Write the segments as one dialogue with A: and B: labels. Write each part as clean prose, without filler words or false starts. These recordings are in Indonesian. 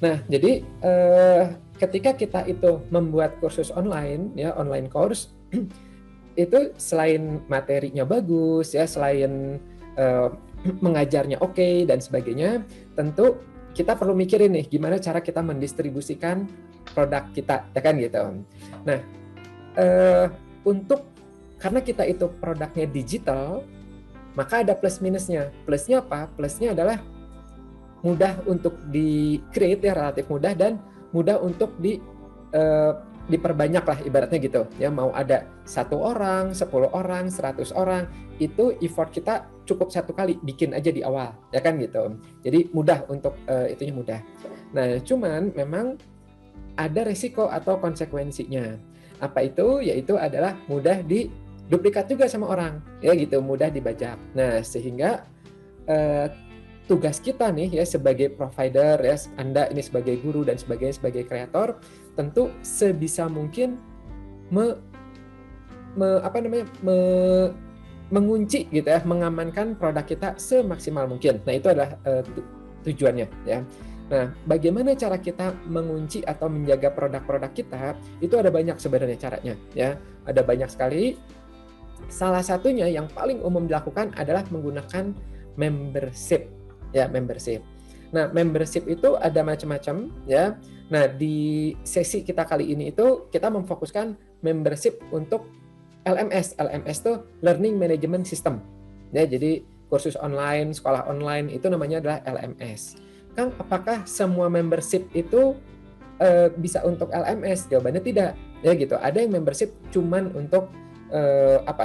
A: Nah, jadi ketika kita itu membuat kursus online, ya online course, itu selain materinya bagus, ya selain uh, mengajarnya oke dan sebagainya, tentu kita perlu mikirin nih gimana cara kita mendistribusikan produk kita, ya kan gitu. Nah, untuk karena kita itu produknya digital, maka ada plus minusnya. Plusnya apa? Plusnya adalah mudah untuk di-create, ya relatif mudah, dan mudah untuk diperbanyak lah ibaratnya gitu. Ya mau ada 1 orang, 10 orang, 100 orang, itu effort kita cukup 1 kali bikin aja di awal, ya kan gitu. Jadi mudah untuk itunya mudah. Nah, cuman memang ada resiko atau konsekuensinya. Apa itu? Yaitu adalah mudah diduplikat juga sama orang, ya gitu, mudah dibajak. Nah, sehingga tugas kita nih ya sebagai provider, ya Anda ini sebagai guru dan sebagainya sebagai kreator, tentu sebisa mungkin mengunci gitu ya, mengamankan produk kita semaksimal mungkin. Nah, itu adalah tujuannya ya. Nah, bagaimana cara kita mengunci atau menjaga produk-produk kita? Itu ada banyak sebenarnya caranya ya. Ada banyak sekali. Salah satunya yang paling umum dilakukan adalah menggunakan membership. Ya, membership. Nah, membership itu ada macam-macam ya. Nah, di sesi kita kali ini itu kita memfokuskan membership untuk LMS. LMS itu Learning Management System. Ya, jadi kursus online, sekolah online itu namanya adalah LMS. Kang, apakah semua membership itu bisa untuk LMS? Jawabannya tidak. Ya gitu. Ada yang membership cuman untuk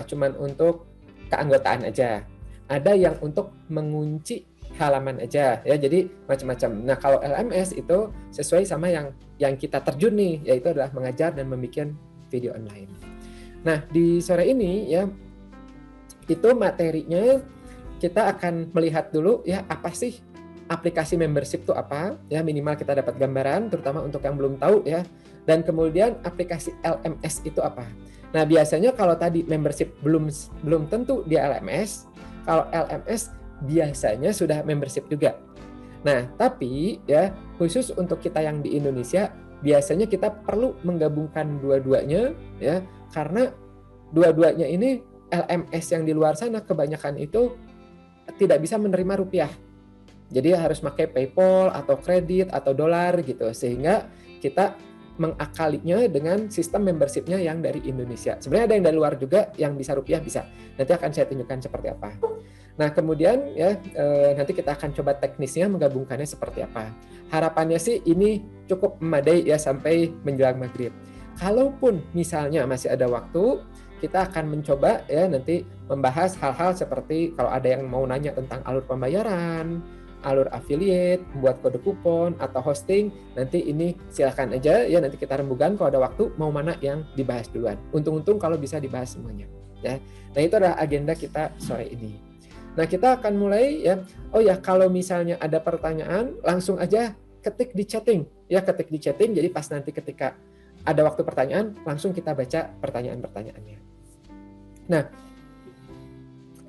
A: cuman untuk keanggotaan aja. Ada yang untuk mengunci halaman aja ya, jadi macam-macam. Nah, kalau LMS itu sesuai sama yang kita terjun nih, yaitu adalah mengajar dan membuat video online. Nah, di sore ini ya itu materinya kita akan melihat dulu ya apa sih aplikasi membership itu apa, ya minimal kita dapat gambaran terutama untuk yang belum tahu ya. Dan kemudian aplikasi LMS itu apa. Nah, biasanya kalau tadi membership belum tentu dia LMS, kalau LMS biasanya sudah membership juga. Nah, tapi ya khusus untuk kita yang di Indonesia, biasanya kita perlu menggabungkan dua-duanya ya, karena dua-duanya ini LMS yang di luar sana kebanyakan itu tidak bisa menerima rupiah. Jadi harus pakai PayPal atau kredit atau dolar gitu, sehingga kita mengakalinya dengan sistem membership-nya yang dari Indonesia. Sebenarnya ada yang dari luar juga yang bisa rupiah, bisa. Nanti akan saya tunjukkan seperti apa. Nah, kemudian ya nanti kita akan coba teknisnya menggabungkannya seperti apa. Harapannya sih ini cukup memadai ya sampai menjelang maghrib. Kalaupun misalnya masih ada waktu, kita akan mencoba ya nanti membahas hal-hal seperti kalau ada yang mau nanya tentang alur pembayaran, alur affiliate, membuat kode kupon atau hosting, nanti ini silakan aja ya, nanti kita rembukan kalau ada waktu mau mana yang dibahas duluan. Untung-untung kalau bisa dibahas semuanya ya. Nah, itu adalah agenda kita sore ini. Nah, kita akan mulai ya. Oh ya, kalau misalnya ada pertanyaan langsung aja ketik di chatting ya, ketik di chatting, jadi pas nanti ketika ada waktu pertanyaan langsung kita baca pertanyaan-pertanyaannya. Nah,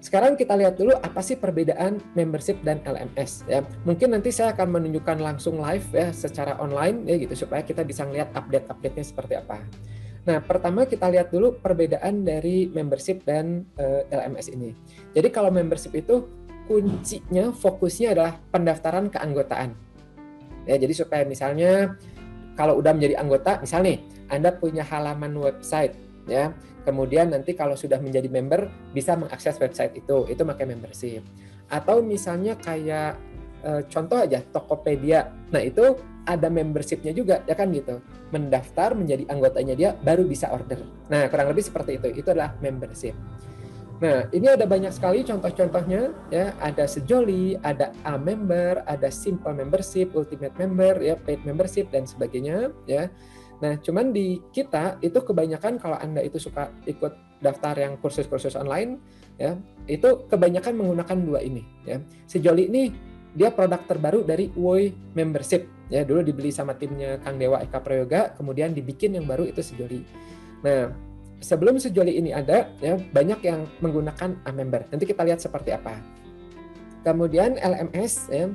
A: sekarang kita lihat dulu apa sih perbedaan membership dan LMS ya. Mungkin nanti saya akan menunjukkan langsung live ya secara online ya gitu supaya kita bisa lihat update-update-nya seperti apa. Nah, pertama kita lihat dulu perbedaan dari membership dan LMS ini. Jadi kalau membership itu kuncinya fokusnya adalah pendaftaran keanggotaan. Ya, jadi supaya misalnya kalau udah menjadi anggota, misalnya nih Anda punya halaman website ya. Kemudian nanti kalau sudah menjadi member bisa mengakses website itu pakai membership. Atau misalnya kayak contoh aja Tokopedia. Nah, itu ada membershipnya juga ya kan gitu. Mendaftar menjadi anggotanya dia baru bisa order. Nah, kurang lebih seperti itu. Itu adalah membership. Nah, ini ada banyak sekali contoh-contohnya ya. Ada Sejoli, ada A-member, ada simple membership, ultimate member, ya paid membership dan sebagainya ya. Nah, cuman di kita itu kebanyakan kalau Anda itu suka ikut daftar yang kursus-kursus online ya, itu kebanyakan menggunakan dua ini ya. Sejoli ini dia produk terbaru dari Woi Membership ya, dulu dibeli sama timnya Kang Dewa Eka Prayoga, kemudian dibikin yang baru itu Sejoli. Nah, sebelum Sejoli ini ada ya, banyak yang menggunakan A-member. Nanti kita lihat seperti apa. Kemudian LMS ya,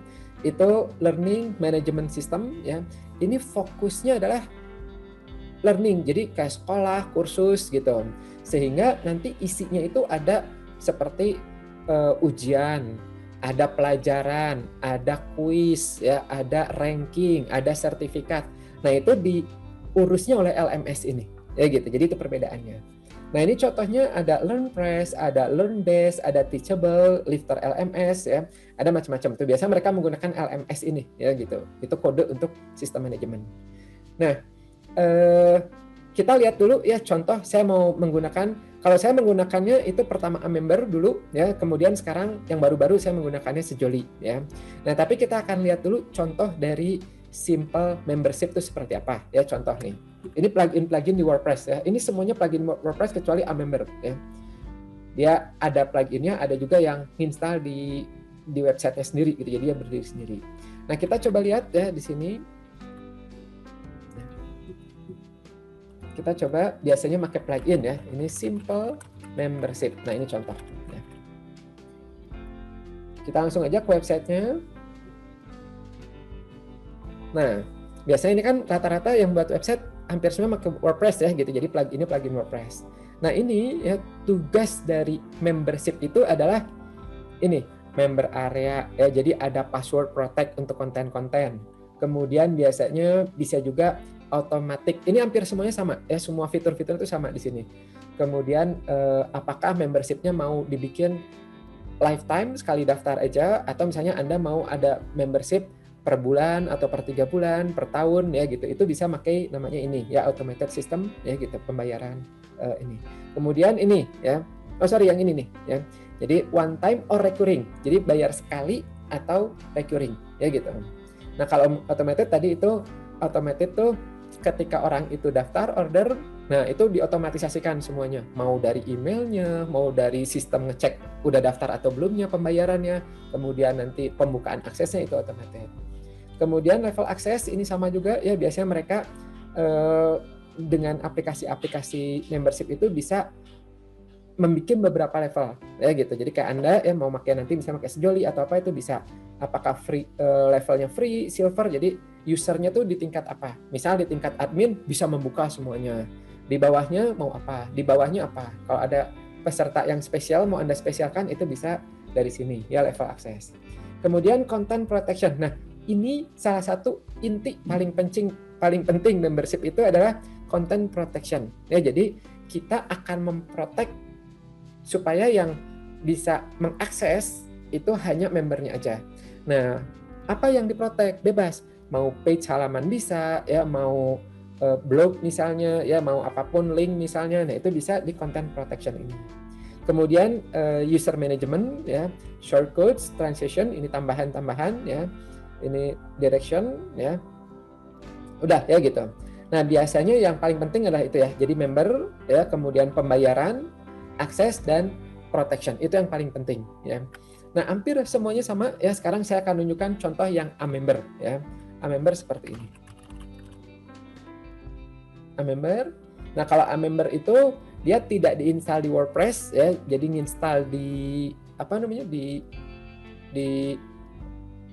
A: itu learning management system ya. Ini fokusnya adalah learning, jadi kayak sekolah, kursus gitu. Sehingga nanti isinya itu ada seperti ujian, ada pelajaran, ada kuis ya, ada ranking, ada sertifikat. Nah, itu diurusnya oleh LMS ini. Ya gitu. Jadi itu perbedaannya. Nah, ini contohnya ada LearnPress, ada LearnDesk, ada Teachable, Lifter LMS ya. Ada macam-macam tuh. Biasanya mereka menggunakan LMS ini ya gitu. Itu kode untuk sistem manajemen. Nah, kita lihat dulu ya contoh saya mau menggunakan, kalau saya menggunakannya itu pertama Amember dulu ya, kemudian sekarang yang baru-baru saya menggunakannya Sejoli ya. Nah, tapi kita akan lihat dulu contoh dari simple membership itu seperti apa ya, contoh nih. Ini plugin di WordPress ya. Ini semuanya plugin WordPress kecuali Amember ya. Dia ada pluginnya, ada juga yang install di websitenya sendiri gitu. Jadi dia berdiri sendiri. Nah, kita coba lihat ya di sini. Kita coba biasanya pakai plugin ya. Ini simple membership. Nah, ini contoh. Ya. Kita langsung aja ke websitenya. Nah, biasanya ini kan rata-rata yang buat website hampir semua pakai WordPress ya gitu. Jadi ini plugin WordPress. Nah, ini ya tugas dari membership itu adalah ini member area ya. Jadi ada password protect untuk konten-konten. Kemudian biasanya bisa juga automatic. Ini hampir semuanya sama ya, semua fitur-fitur itu sama di sini. Kemudian apakah membershipnya mau dibikin lifetime sekali daftar aja, atau misalnya Anda mau ada membership per bulan atau per 3 bulan, per tahun ya gitu. Itu bisa pakai namanya ini ya, automated system ya gitu, pembayaran ini. Kemudian ini ya. Oh sorry, yang ini nih ya. Jadi one time or recurring. Jadi bayar sekali atau recurring ya gitu. Nah, kalau automated tadi itu automated tuh ketika orang itu daftar order, nah itu diotomatisasikan semuanya, mau dari emailnya, mau dari sistem ngecek udah daftar atau belumnya pembayarannya, kemudian nanti pembukaan aksesnya itu otomatis. Kemudian level akses ini sama juga ya, biasanya mereka dengan aplikasi-aplikasi membership itu bisa membuat beberapa level ya gitu. Jadi kayak Anda ya mau pakai nanti bisa pakai Sejoli atau apa, itu bisa apakah free, levelnya free, silver, jadi usernya tuh di tingkat apa. Misal di tingkat admin bisa membuka semuanya. Di bawahnya mau apa? Di bawahnya apa? Kalau ada peserta yang spesial mau Anda spesialkan, itu bisa dari sini ya, level akses. Kemudian content protection. Nah, ini salah satu inti paling penting membership itu adalah content protection. Ya, jadi kita akan memprotek supaya yang bisa mengakses itu hanya membernya aja. Nah, apa yang diprotek? Bebas. Mau page halaman bisa, ya mau blog misalnya, ya mau apapun link misalnya. Nah, itu bisa di content protection ini. Kemudian user management, ya, shortcodes, transition, ini tambahan-tambahan, ya, ini direction, ya. Udah ya gitu. Nah, biasanya yang paling penting adalah itu ya. Jadi member, ya, kemudian pembayaran, akses, dan protection. Itu yang paling penting ya. Nah, hampir semuanya sama ya. Sekarang saya akan tunjukkan contoh yang Amember ya. Amember seperti ini. Amember. Nah, kalau Amember itu dia tidak diinstal di WordPress ya. Jadi nginstal di apa namanya, di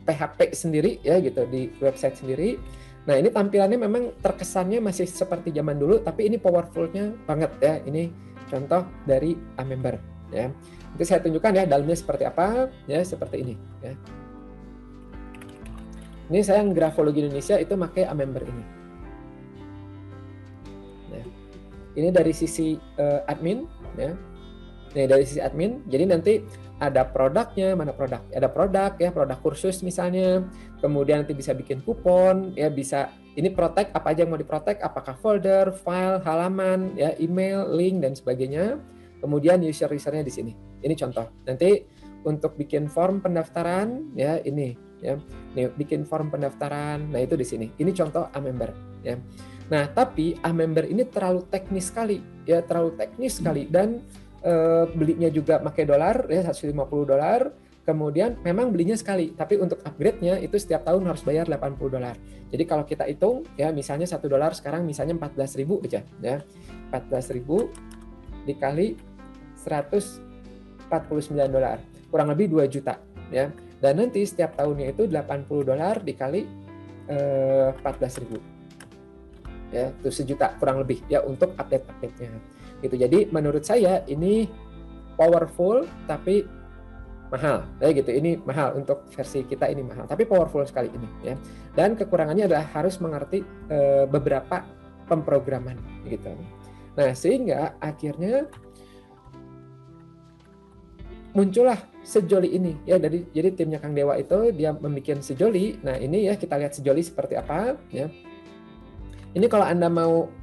A: PHP sendiri ya gitu, di website sendiri. Nah, ini tampilannya memang terkesannya masih seperti zaman dulu, tapi ini powerful-nya banget ya. Ini contoh dari Amember ya. Nanti saya tunjukkan ya dalamnya seperti apa ya, seperti ini ya. Ini saya yang Grafologi Indonesia itu pakai Amember ini. Ya. Ini dari sisi admin ya. Nah, dari sisi admin, jadi nanti ada produknya, mana produk? Ada produk ya, produk kursus misalnya. Kemudian nanti bisa bikin kupon ya, bisa ini protect apa aja yang mau diprotek, apakah folder, file, halaman, ya, email, link, dan sebagainya. Kemudian user-usernya di sini. Ini contoh. Nanti untuk bikin form pendaftaran, ya ini, ya, nih, bikin form pendaftaran. Nah, itu di sini. Ini contoh Amember, ya. Nah, tapi Amember ini terlalu teknis sekali, ya, terlalu teknis sekali, dan belinya juga pakai dolar, ya, $150. Kemudian memang belinya sekali, tapi untuk upgrade-nya itu setiap tahun harus bayar $80. Jadi kalau kita hitung ya, misalnya $1 sekarang misalnya 14.000 aja ya. 14.000 dikali $149, kurang lebih 2 juta ya. Dan nanti setiap tahunnya itu $80 dikali 14.000. Ya, itu 1 juta kurang lebih ya untuk update-nya. Gitu. Jadi menurut saya ini powerful tapi mahal. Ya gitu. Ini mahal untuk versi kita, ini mahal, tapi powerful sekali ini ya. Dan kekurangannya adalah harus mengerti beberapa pemrograman gitu. Nah, sehingga akhirnya muncullah sejoli ini ya, jadi timnya Kang Dewa itu dia membuat sejoli. Nah, ini ya kita lihat sejoli seperti apa ya. Ini kalau Anda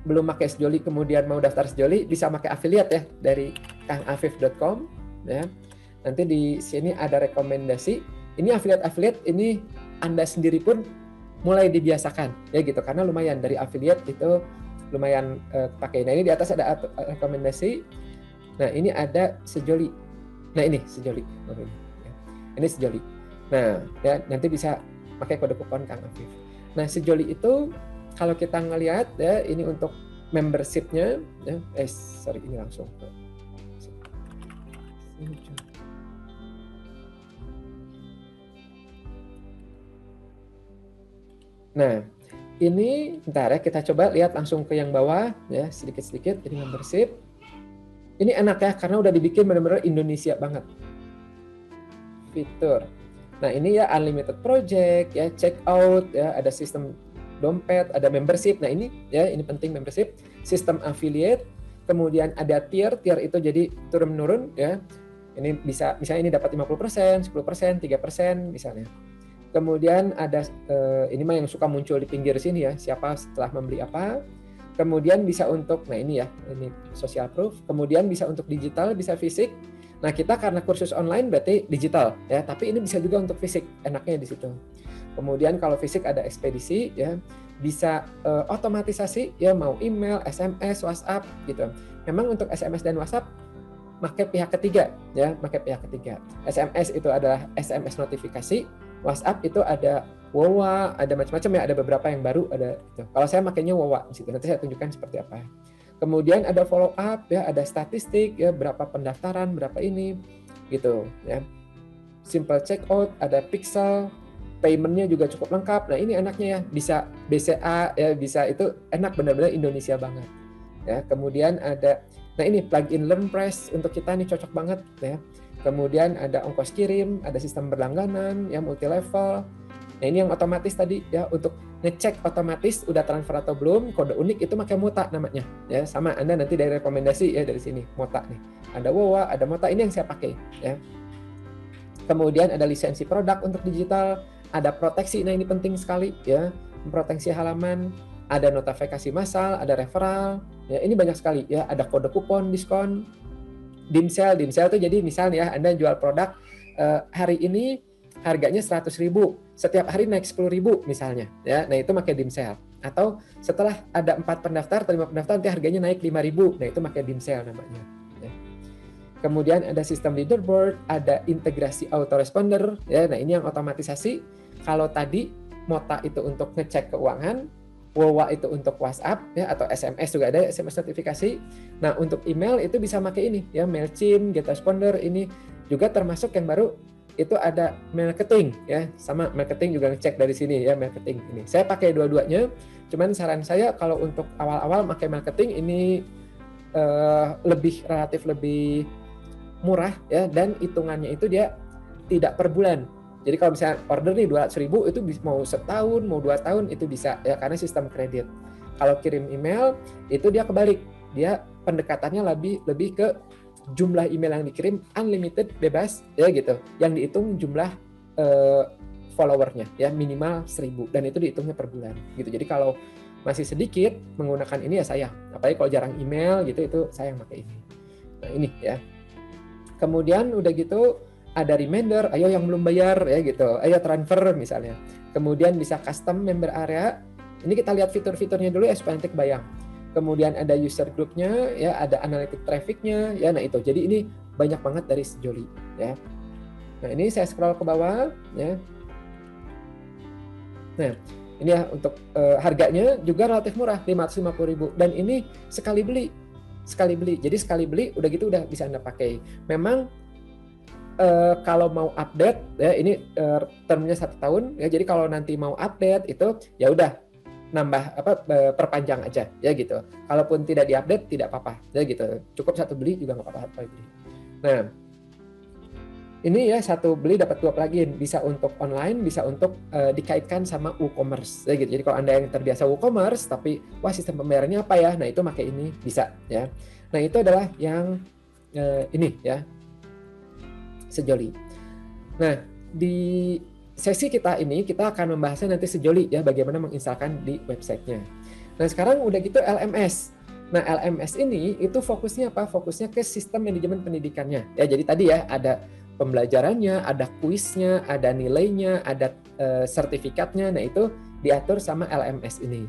A: belum pakai sejoli kemudian mau daftar sejoli, bisa pakai affiliate ya dari kangafif.com ya. Nanti di sini ada rekomendasi. Ini affiliate ini Anda sendiri pun mulai dibiasakan ya gitu, karena lumayan dari affiliate itu lumayan pakai. Nah, ini di atas ada rekomendasi. Nah, ini ada sejoli. Nah, ini sejoli. Ini sejoli. Nah, ya nanti bisa pakai kode kupon Kang Afif. Nah, sejoli itu kalau kita ngelihat ya, ini untuk membership-nya ya. Ini langsung. Nah, ini bentar ya, kita coba lihat langsung ke yang bawah ya, sedikit-sedikit. Ini membership. Ini enak ya, karena udah dibikin benar-benar Indonesia banget. Fitur. Nah, ini ya unlimited project, ya check out, ya ada sistem dompet, ada membership. Nah, ini ya, ini penting membership. Sistem affiliate, kemudian ada tier itu jadi turun-menurun ya. Ini bisa, misalnya ini dapat 50%, 10%, 3% misalnya. Kemudian ada ini mah yang suka muncul di pinggir sini ya, siapa setelah membeli apa. Kemudian bisa untuk, nah ini ya, ini social proof. Kemudian bisa untuk digital, bisa fisik. Nah, kita karena kursus online berarti digital ya, tapi ini bisa juga untuk fisik, enaknya di situ. Kemudian kalau fisik ada ekspedisi ya, bisa otomatisasi ya, mau email, SMS, WhatsApp gitu. Memang untuk SMS dan WhatsApp pakai pihak ketiga ya, pakai pihak ketiga. SMS itu adalah SMS notifikasi, WhatsApp itu ada Wowa, ada macam-macam ya, ada beberapa yang baru ada itu. Kalau saya makainya Wowa di situ, nanti saya tunjukkan seperti apa. Kemudian ada follow up ya, ada statistik ya, berapa pendaftaran, berapa ini gitu ya. Simple checkout, ada pixel, paymentnya juga cukup lengkap. Nah, ini enaknya ya, bisa BCA ya, bisa, itu enak, benar-benar Indonesia banget. Ya, kemudian ada, nah ini plugin LearnPress untuk kita nih cocok banget ya. Kemudian ada ongkos kirim, ada sistem berlangganan ya, multi level. Nah, ini yang otomatis tadi ya, untuk ngecek otomatis udah transfer atau belum, kode unik itu pakai Mota namanya ya. Sama Anda nanti dari rekomendasi ya, dari sini Mota nih. Ada Wowa, ada Mota, ini yang saya pakai ya. Kemudian ada lisensi produk untuk digital, ada proteksi. Nah, ini penting sekali ya, proteksi halaman, ada notifikasi massal, ada referral. Ya, ini banyak sekali ya, ada kode kupon diskon. Dimsel itu jadi misalnya Anda jual produk hari ini harganya 100.000, setiap hari naik 10.000 misalnya ya. Nah, itu pakai Dimsel. Atau setelah ada 4 pendaftar atau 5 pendaftar nanti harganya naik 5.000. Nah, itu pakai Dimsel namanya ya. Kemudian ada sistem leaderboard, ada integrasi autoresponder ya. Nah, ini yang otomatisasi. Kalau tadi Mota itu untuk ngecek keuangan, Wowa itu untuk WhatsApp ya, atau SMS juga ada SMS notifikasi. Nah, untuk email itu bisa pakai ini ya, Mailchimp, GetResponder, ini juga termasuk yang baru itu ada marketing ya, sama marketing juga ngecek dari sini ya, marketing ini. Saya pakai dua-duanya, cuman saran saya kalau untuk awal-awal pakai marketing ini relatif lebih murah ya, dan hitungannya itu dia tidak per bulan. Jadi kalau misalnya order nih 200.000 itu mau setahun, mau 2 tahun itu bisa ya, karena sistem kredit. Kalau kirim email itu dia kebalik, dia pendekatannya lebih ke jumlah email yang dikirim unlimited, bebas ya gitu. Yang dihitung jumlah followernya ya, minimal 1.000, dan itu dihitungnya per bulan gitu. Jadi kalau masih sedikit menggunakan ini ya sayang, apalagi kalau jarang email gitu, itu sayang pakai ini. Nah, ini ya. Kemudian udah gitu ada reminder, ayo yang belum bayar ya gitu, ayo transfer misalnya. Kemudian bisa custom member area. Ini kita lihat fitur-fiturnya dulu ya supaya nanti kebayang. Kemudian ada user groupnya ya, ada analytic trafficnya ya. Nah, itu jadi ini banyak banget dari Sejoli ya. Nah, ini saya scroll ke bawah ya. Nah, ini ya untuk harganya juga relatif murah, 550.000, dan ini sekali beli. Jadi sekali beli udah gitu udah bisa Anda pakai. Memang kalau mau update ya ini termnya 1 tahun ya, jadi kalau nanti mau update itu ya udah nambah perpanjang aja ya gitu. Kalaupun tidak diupdate tidak apa-apa ya gitu. Cukup 1 beli juga nggak apa-apa beli. Nah, ini ya 1 beli dapat 2 plugin, bisa untuk online, bisa untuk dikaitkan sama WooCommerce ya gitu. Jadi kalau Anda yang terbiasa WooCommerce tapi wah sistem pembayarannya apa ya? Nah, itu pakai ini bisa ya. Nah, itu adalah yang ini ya. Sejoli. Nah, di sesi kita ini kita akan membahasnya nanti sejoli ya, bagaimana menginstalkan di websitenya. Nah, sekarang udah gitu LMS. Nah, LMS ini itu fokusnya apa? Fokusnya ke sistem manajemen pendidikannya. Ya, jadi tadi ya ada pembelajarannya, ada kuisnya, ada nilainya, ada sertifikatnya. Nah, itu diatur sama LMS ini.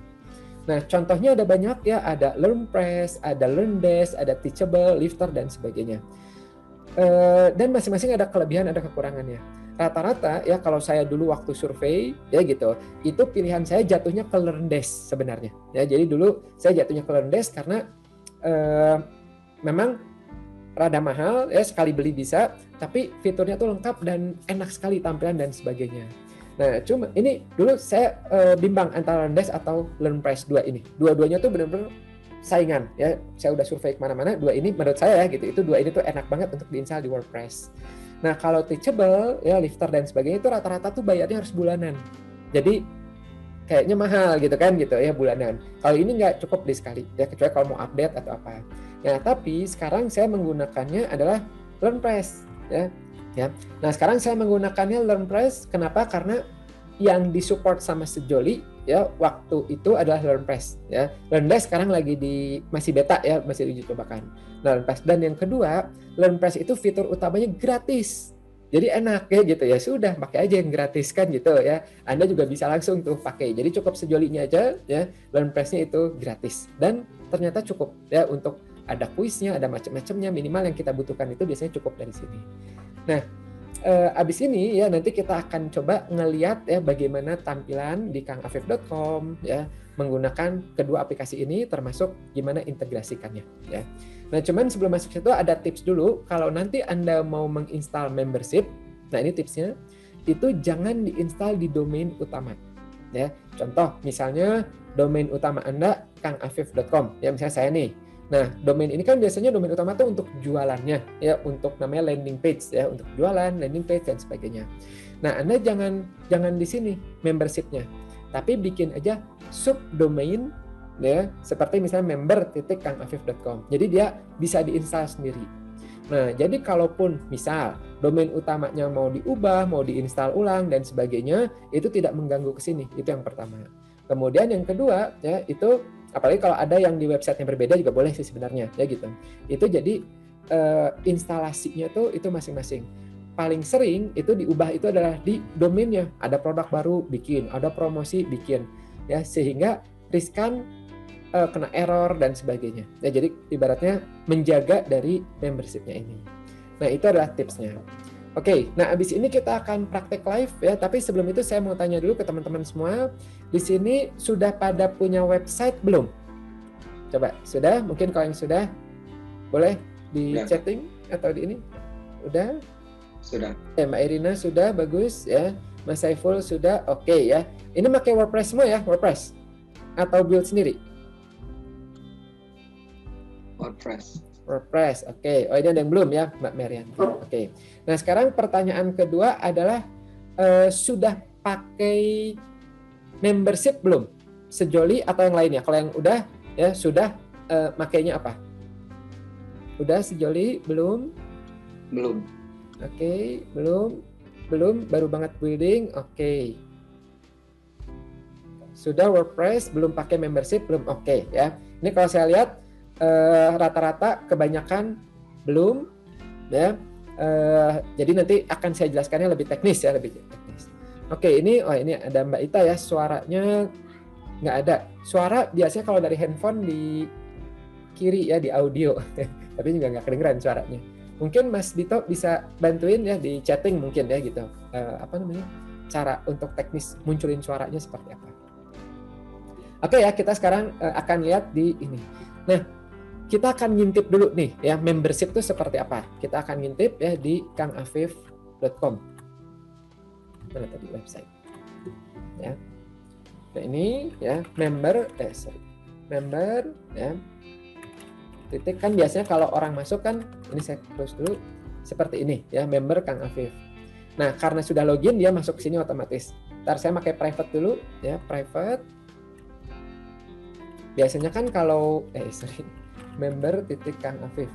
A: Nah, contohnya ada banyak ya, ada LearnPress, ada LearnDesk, ada Teachable, Lifter, dan sebagainya. Dan masing-masing ada kelebihan, ada kekurangannya. Rata-rata ya kalau saya dulu waktu survei ya gitu, itu pilihan saya jatuhnya ke LearnDesk sebenarnya. Ya, jadi dulu saya jatuhnya ke LearnDesk karena memang rada mahal ya, sekali beli bisa, tapi fiturnya tuh lengkap dan enak sekali tampilan dan sebagainya. Nah, cuma ini dulu saya bimbang antara LearnDesk atau LearnPress 2 ini. Dua-duanya tuh benar-benar saingan ya. Saya udah survei kemana-mana, 2 ini menurut saya ya gitu, itu 2 ini tuh enak banget untuk diinstal di WordPress. Nah, kalau Teachable ya, Lifter dan sebagainya itu rata-rata tuh bayarnya harus bulanan. Jadi kayaknya mahal gitu kan gitu ya, bulanan. Kalau ini nggak cukup beli sekali ya, kecuali kalau mau update atau apa. Nah, tapi sekarang saya menggunakannya adalah LearnPress ya. Nah, sekarang saya menggunakannya LearnPress kenapa? Karena yang disupport sama Sejoli ya waktu itu adalah LearnPress ya. LearnDesk sekarang lagi masih beta ya, masih diuji cobakan. Nah, LearnPress, dan yang kedua, LearnPress itu fitur utamanya gratis. Jadi enak ya gitu ya, sudah pakai aja yang gratis kan gitu ya. Anda juga bisa langsung tuh pakai. Jadi cukup Sejolinya aja ya, LearnPress-nya itu gratis dan ternyata cukup ya untuk ada kuisnya, ada macam-macamnya, minimal yang kita butuhkan itu biasanya cukup dari sini. Nah, abis ini ya nanti kita akan coba ngeliat ya bagaimana tampilan di kangafif.com ya menggunakan kedua aplikasi ini, termasuk gimana integrasikannya ya. Nah, cuman sebelum masuk situ ada tips dulu. Kalau nanti Anda mau menginstal membership, nah ini tipsnya, itu jangan diinstal di domain utama ya. Contoh misalnya domain utama Anda kangafif.com ya, misalnya saya nih. Nah, domain ini kan biasanya domain utama tuh untuk jualannya ya, untuk namanya landing page ya, untuk jualan, landing page dan sebagainya. Nah, Anda jangan di sini membership-nya, tapi bikin aja subdomain ya, seperti misalnya member.kangafif.com. Jadi dia bisa diinstal sendiri. Nah, jadi kalaupun misal domain utamanya mau diubah, mau diinstal ulang dan sebagainya, itu tidak mengganggu ke sini. Itu yang pertama. Kemudian yang kedua ya, itu apalagi kalau ada yang di website yang berbeda juga boleh sih sebenarnya ya gitu. Itu jadi instalasinya tuh itu masing-masing. Paling sering itu diubah itu adalah di domainnya. Ada produk baru bikin, ada promosi bikin ya, sehingga riskan kena error dan sebagainya. Ya, jadi ibaratnya menjaga dari membership-nya ini. Nah, itu adalah tipsnya. Oke, nah abis ini kita akan praktek live ya. Tapi sebelum itu saya mau tanya dulu ke teman-teman semua. Di sini sudah pada punya website belum? Coba, sudah? Mungkin kalau yang sudah, boleh di chatting atau di ini? Udah? Sudah. Ya, Mbak Irina sudah, bagus ya. Mas Saiful sudah, oke ya. Ini pakai WordPress semua ya, WordPress? Atau build sendiri? WordPress, oke. Oh, ini ada yang belum ya, Mbak Marian. Oke. Nah, sekarang pertanyaan kedua adalah sudah pakai membership belum? Sejoli atau yang lainnya? Kalau yang udah ya sudah, makainya apa? Udah Sejoli? Belum? Belum. Oke, belum. Baru banget building. Oke. Sudah WordPress, belum pakai membership, belum. Oke ya. Ini kalau saya lihat rata-rata kebanyakan belum ya. Jadi nanti akan saya jelaskannya lebih teknis ya, lebih teknis. Oke, ini ada Mbak Ita ya, suaranya nggak ada. Suara biasanya kalau dari handphone di kiri ya, di audio, tapi juga nggak kedengeran suaranya. Mungkin Mas Dito bisa bantuin ya di chatting mungkin ya gitu. Cara untuk teknis munculin suaranya seperti apa. Oke ya, kita sekarang akan lihat di ini. Nah, kita akan ngintip dulu nih ya, membership itu seperti apa. Kita akan ngintip ya di kangafif.com. Mana tadi website? Ya. Nah, ini ya member ya. Titik kan biasanya kalau orang masuk kan, ini saya close dulu, seperti ini ya, member Kang Afif. Nah, karena sudah login dia masuk ke sini otomatis. Ntar saya pakai private dulu ya, private. Biasanya kan kalau member titik Kang Afif.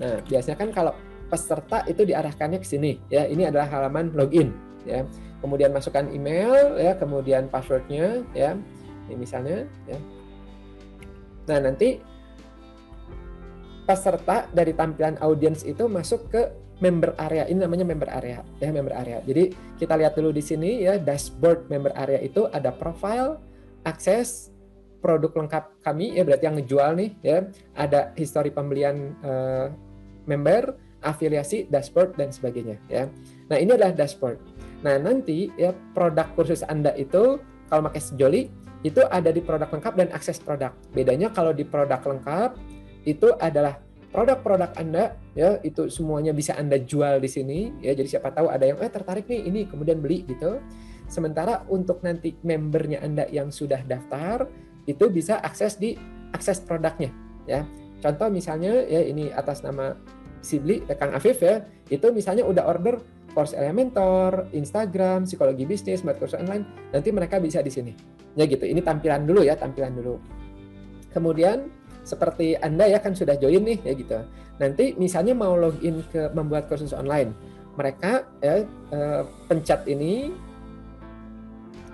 A: Nah, biasanya kan kalau peserta itu diarahkannya ke sini ya. Ini adalah halaman login ya. Kemudian masukkan email ya, kemudian passwordnya ya. Ini misalnya ya. Nah, nanti peserta dari tampilan audience itu masuk ke member area. Ini namanya member area ya, member area. Jadi kita lihat dulu di sini ya, dashboard member area itu ada profile, akses, produk lengkap kami ya, berarti yang ngejual nih ya, ada histori pembelian member, afiliasi, dashboard dan sebagainya ya. Nah, ini adalah dashboard. Nah, nanti ya produk kursus Anda itu kalau pakai Sejoli itu ada di produk lengkap dan akses produk. Bedanya kalau di produk lengkap itu adalah produk-produk Anda ya, itu semuanya bisa Anda jual di sini ya. Jadi siapa tahu ada yang tertarik nih ini kemudian beli gitu. Sementara untuk nanti membernya Anda yang sudah daftar itu bisa akses di akses produknya ya. Contoh misalnya ya, ini atas nama Sibli Kang Afif ya, itu misalnya udah order course Elementor, Instagram, psikologi bisnis, buat kursus online, nanti mereka bisa di sini. Ya gitu. Ini tampilan dulu ya, tampilan dulu. Kemudian seperti Anda ya kan sudah join nih ya gitu. Nanti misalnya mau login ke membuat kursus online, mereka ya pencet ini,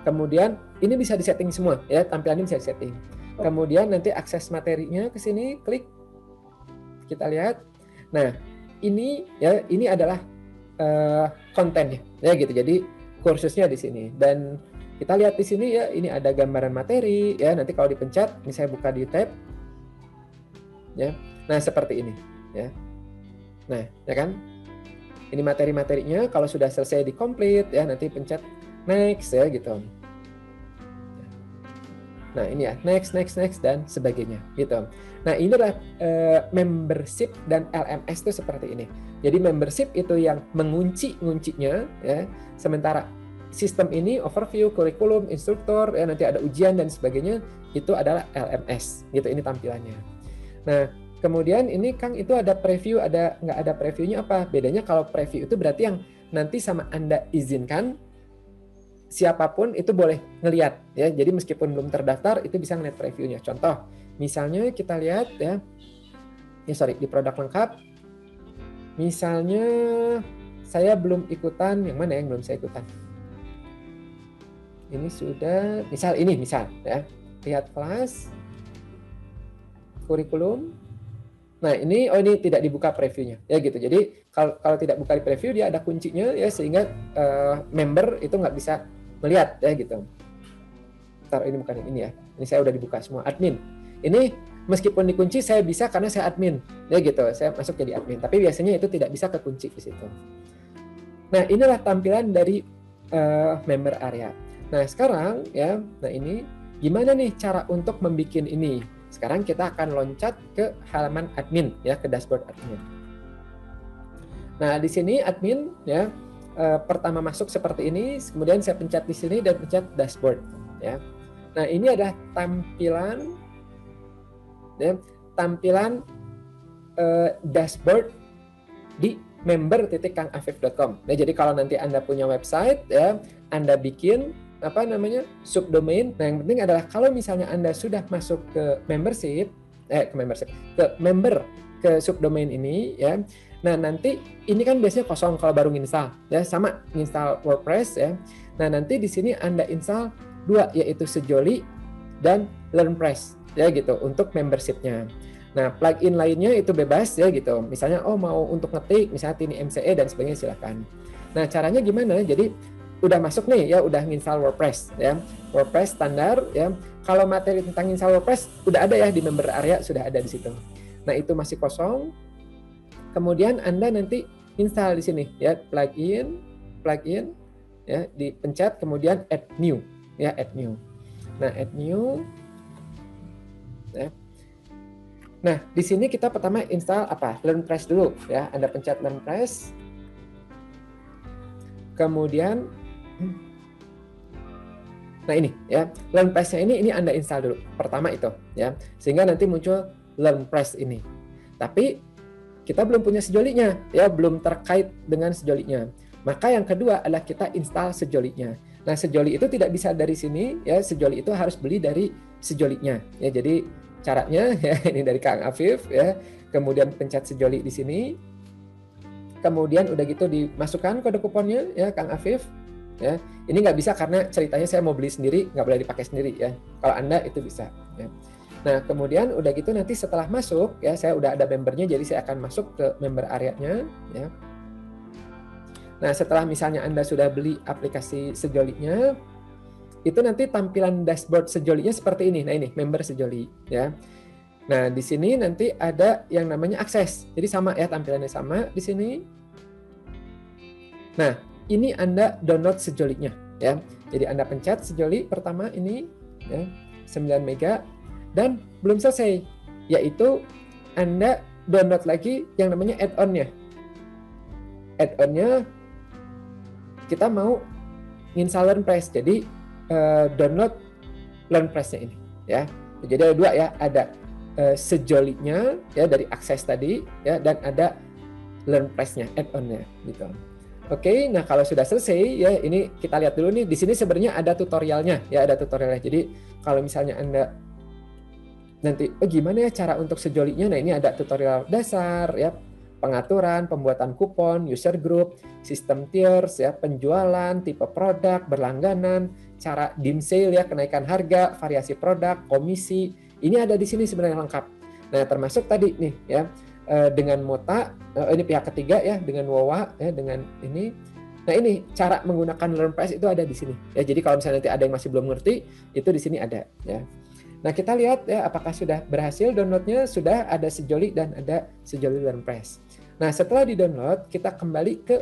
A: kemudian ini bisa disetting semua ya, tampilannya bisa disetting. Kemudian nanti akses materinya ke sini, klik, kita lihat. Nah ini ya, ini adalah kontennya ya gitu. Jadi kursusnya di sini dan kita lihat di sini ya, ini ada gambaran materi ya. Nanti kalau dipencet, ini saya buka di tab. Ya, nah seperti ini ya. Nah ya kan, ini materi-materinya. Kalau sudah selesai di complete ya, nanti pencet next ya gitu. Nah ini ya, next dan sebagainya gitu. Nah ini adalah membership dan LMS itu seperti ini. Jadi membership itu yang mengunci-nguncinya ya, sementara sistem ini overview, kurikulum, instruktur ya, nanti ada ujian dan sebagainya, itu adalah LMS gitu. Ini tampilannya. Nah, kemudian ini Kang itu ada preview, ada nggak ada previewnya apa? Bedanya kalau preview itu berarti yang nanti sama Anda izinkan siapapun itu boleh ngelihat ya. Jadi meskipun belum terdaftar itu bisa ngeliat previewnya. Contoh, misalnya kita lihat ya, di produk lengkap. Misalnya saya belum ikutan, yang mana yang belum saya ikutan? Ini sudah, misal ya, lihat kelas, kurikulum. Nah ini tidak dibuka previewnya ya gitu. Jadi kalau tidak buka di preview dia ada kuncinya ya, sehingga member itu nggak bisa melihat ya gitu. Ntar ini bukan yang ini ya. Ini saya udah dibuka semua admin. Ini meskipun dikunci saya bisa karena saya admin ya gitu. Saya masuk jadi admin. Tapi biasanya itu tidak bisa kekunci di situ. Nah inilah tampilan dari member area. Nah sekarang ya, nah ini gimana nih cara untuk membuat ini? Sekarang kita akan loncat ke halaman admin ya, ke dashboard admin. Nah, di sini admin ya, pertama masuk seperti ini, kemudian saya pencet di sini dan pencet dashboard ya. Nah, ini adalah tampilan ya, dashboard di member.kangafif.com. Nah, jadi kalau nanti Anda punya website ya, Anda bikin subdomain. Nah, yang penting adalah kalau misalnya Anda sudah masuk ke member ke subdomain ini ya. Nah, nanti ini kan biasanya kosong kalau baru install ya, sama install WordPress ya. Nah, nanti di sini Anda install 2, yaitu Sejoli dan LearnPress ya gitu untuk membership-nya. Nah, plugin lainnya itu bebas ya gitu. Misalnya mau untuk ngetik misalnya Tiny MCE dan sebagainya silakan. Nah, caranya gimana? Jadi udah masuk nih ya, udah install WordPress ya, WordPress standar ya. Kalau materi tentang install WordPress udah ada ya di member area, sudah ada di situ. Nah itu masih kosong. Kemudian Anda nanti install di sini ya, plugin ya, dipencet kemudian add new ya, add new. Nah add new ya. Nah, di sini kita pertama install apa? LearnPress dulu ya. Anda pencet LearnPress. Kemudian nah ini ya, LearnPress-nya ini Anda install dulu. Pertama itu ya. Sehingga nanti muncul LearnPress ini. Tapi kita belum punya sejolinya ya, belum terkait dengan sejolinya. Maka yang kedua adalah kita install sejolinya. Nah, sejoli itu tidak bisa dari sini ya, sejoli itu harus beli dari sejolinya. Ya, jadi caranya ya ini dari Kang Afif ya. Kemudian pencet sejoli di sini. Kemudian udah gitu dimasukkan kode kuponnya ya Kang Afif. Ya, ini nggak bisa karena ceritanya saya mau beli sendiri, nggak boleh dipakai sendiri ya. Kalau Anda itu bisa. Ya. Nah, kemudian udah gitu nanti setelah masuk ya, saya udah ada membernya, jadi saya akan masuk ke member area-nya ya. Nah, setelah misalnya Anda sudah beli aplikasi sejolinya, itu nanti tampilan dashboard sejolinya seperti ini. Nah, ini member sejoli ya. Nah, di sini nanti ada yang namanya akses. Jadi sama ya, tampilannya sama di sini. Nah, ini Anda download sejolinya ya. Jadi Anda pencet sejoli pertama ini ya, 9 mega dan belum selesai, yaitu Anda download lagi yang namanya add-on-nya. Add-on-nya kita mau install LearnPress, jadi download LearnPress-nya ini ya. Jadi ada dua ya, ada sejolinya ya dari akses tadi ya, dan ada LearnPress-nya, add-on-nya gitu. Oke, nah kalau sudah selesai ya, ini kita lihat dulu nih, di sini sebenarnya ada tutorialnya ya, ada tutorialnya. Jadi kalau misalnya Anda nanti gimana ya cara untuk sejolinya, nah ini ada tutorial dasar ya, pengaturan, pembuatan kupon, user group, sistem tiers ya, penjualan, tipe produk, berlangganan, cara dim sale ya, kenaikan harga, variasi produk, komisi. Ini ada di sini sebenarnya lengkap. Nah, termasuk tadi nih ya, dengan Mota, ini pihak ketiga ya, dengan Wowa ya, dengan ini. Nah, ini cara menggunakan LearnPress itu ada di sini. Ya, jadi kalau misalnya nanti ada yang masih belum ngerti, itu di sini ada ya. Nah, kita lihat ya apakah sudah berhasil downloadnya, sudah ada sejoli dan ada sejoli LearnPress. Nah, setelah di-download, kita kembali ke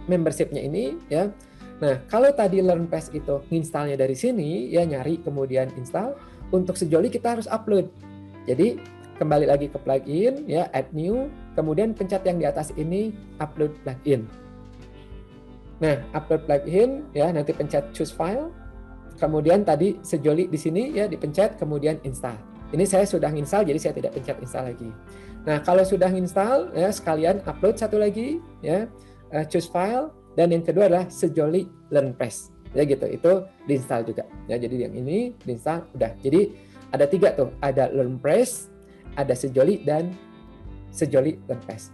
A: membership-nya ini ya. Nah, kalau tadi LearnPress itu installnya dari sini ya, nyari kemudian install, untuk sejoli kita harus upload. Jadi kembali lagi ke plugin ya, add new, kemudian pencet yang di atas ini upload plugin. Nah, upload plugin ya, nanti pencet choose file. Kemudian tadi sejoli di sini ya dipencet, kemudian install. Ini saya sudah install, jadi saya tidak pencet install lagi. Nah, kalau sudah install ya, sekalian upload satu lagi ya, choose file, dan yang kedua adalah sejoli LearnPress ya gitu. Itu diinstal juga ya. Jadi yang ini diinstal udah. Jadi ada 3 tuh, ada LearnPress, ada sejoli, dan sejoli LearnPress.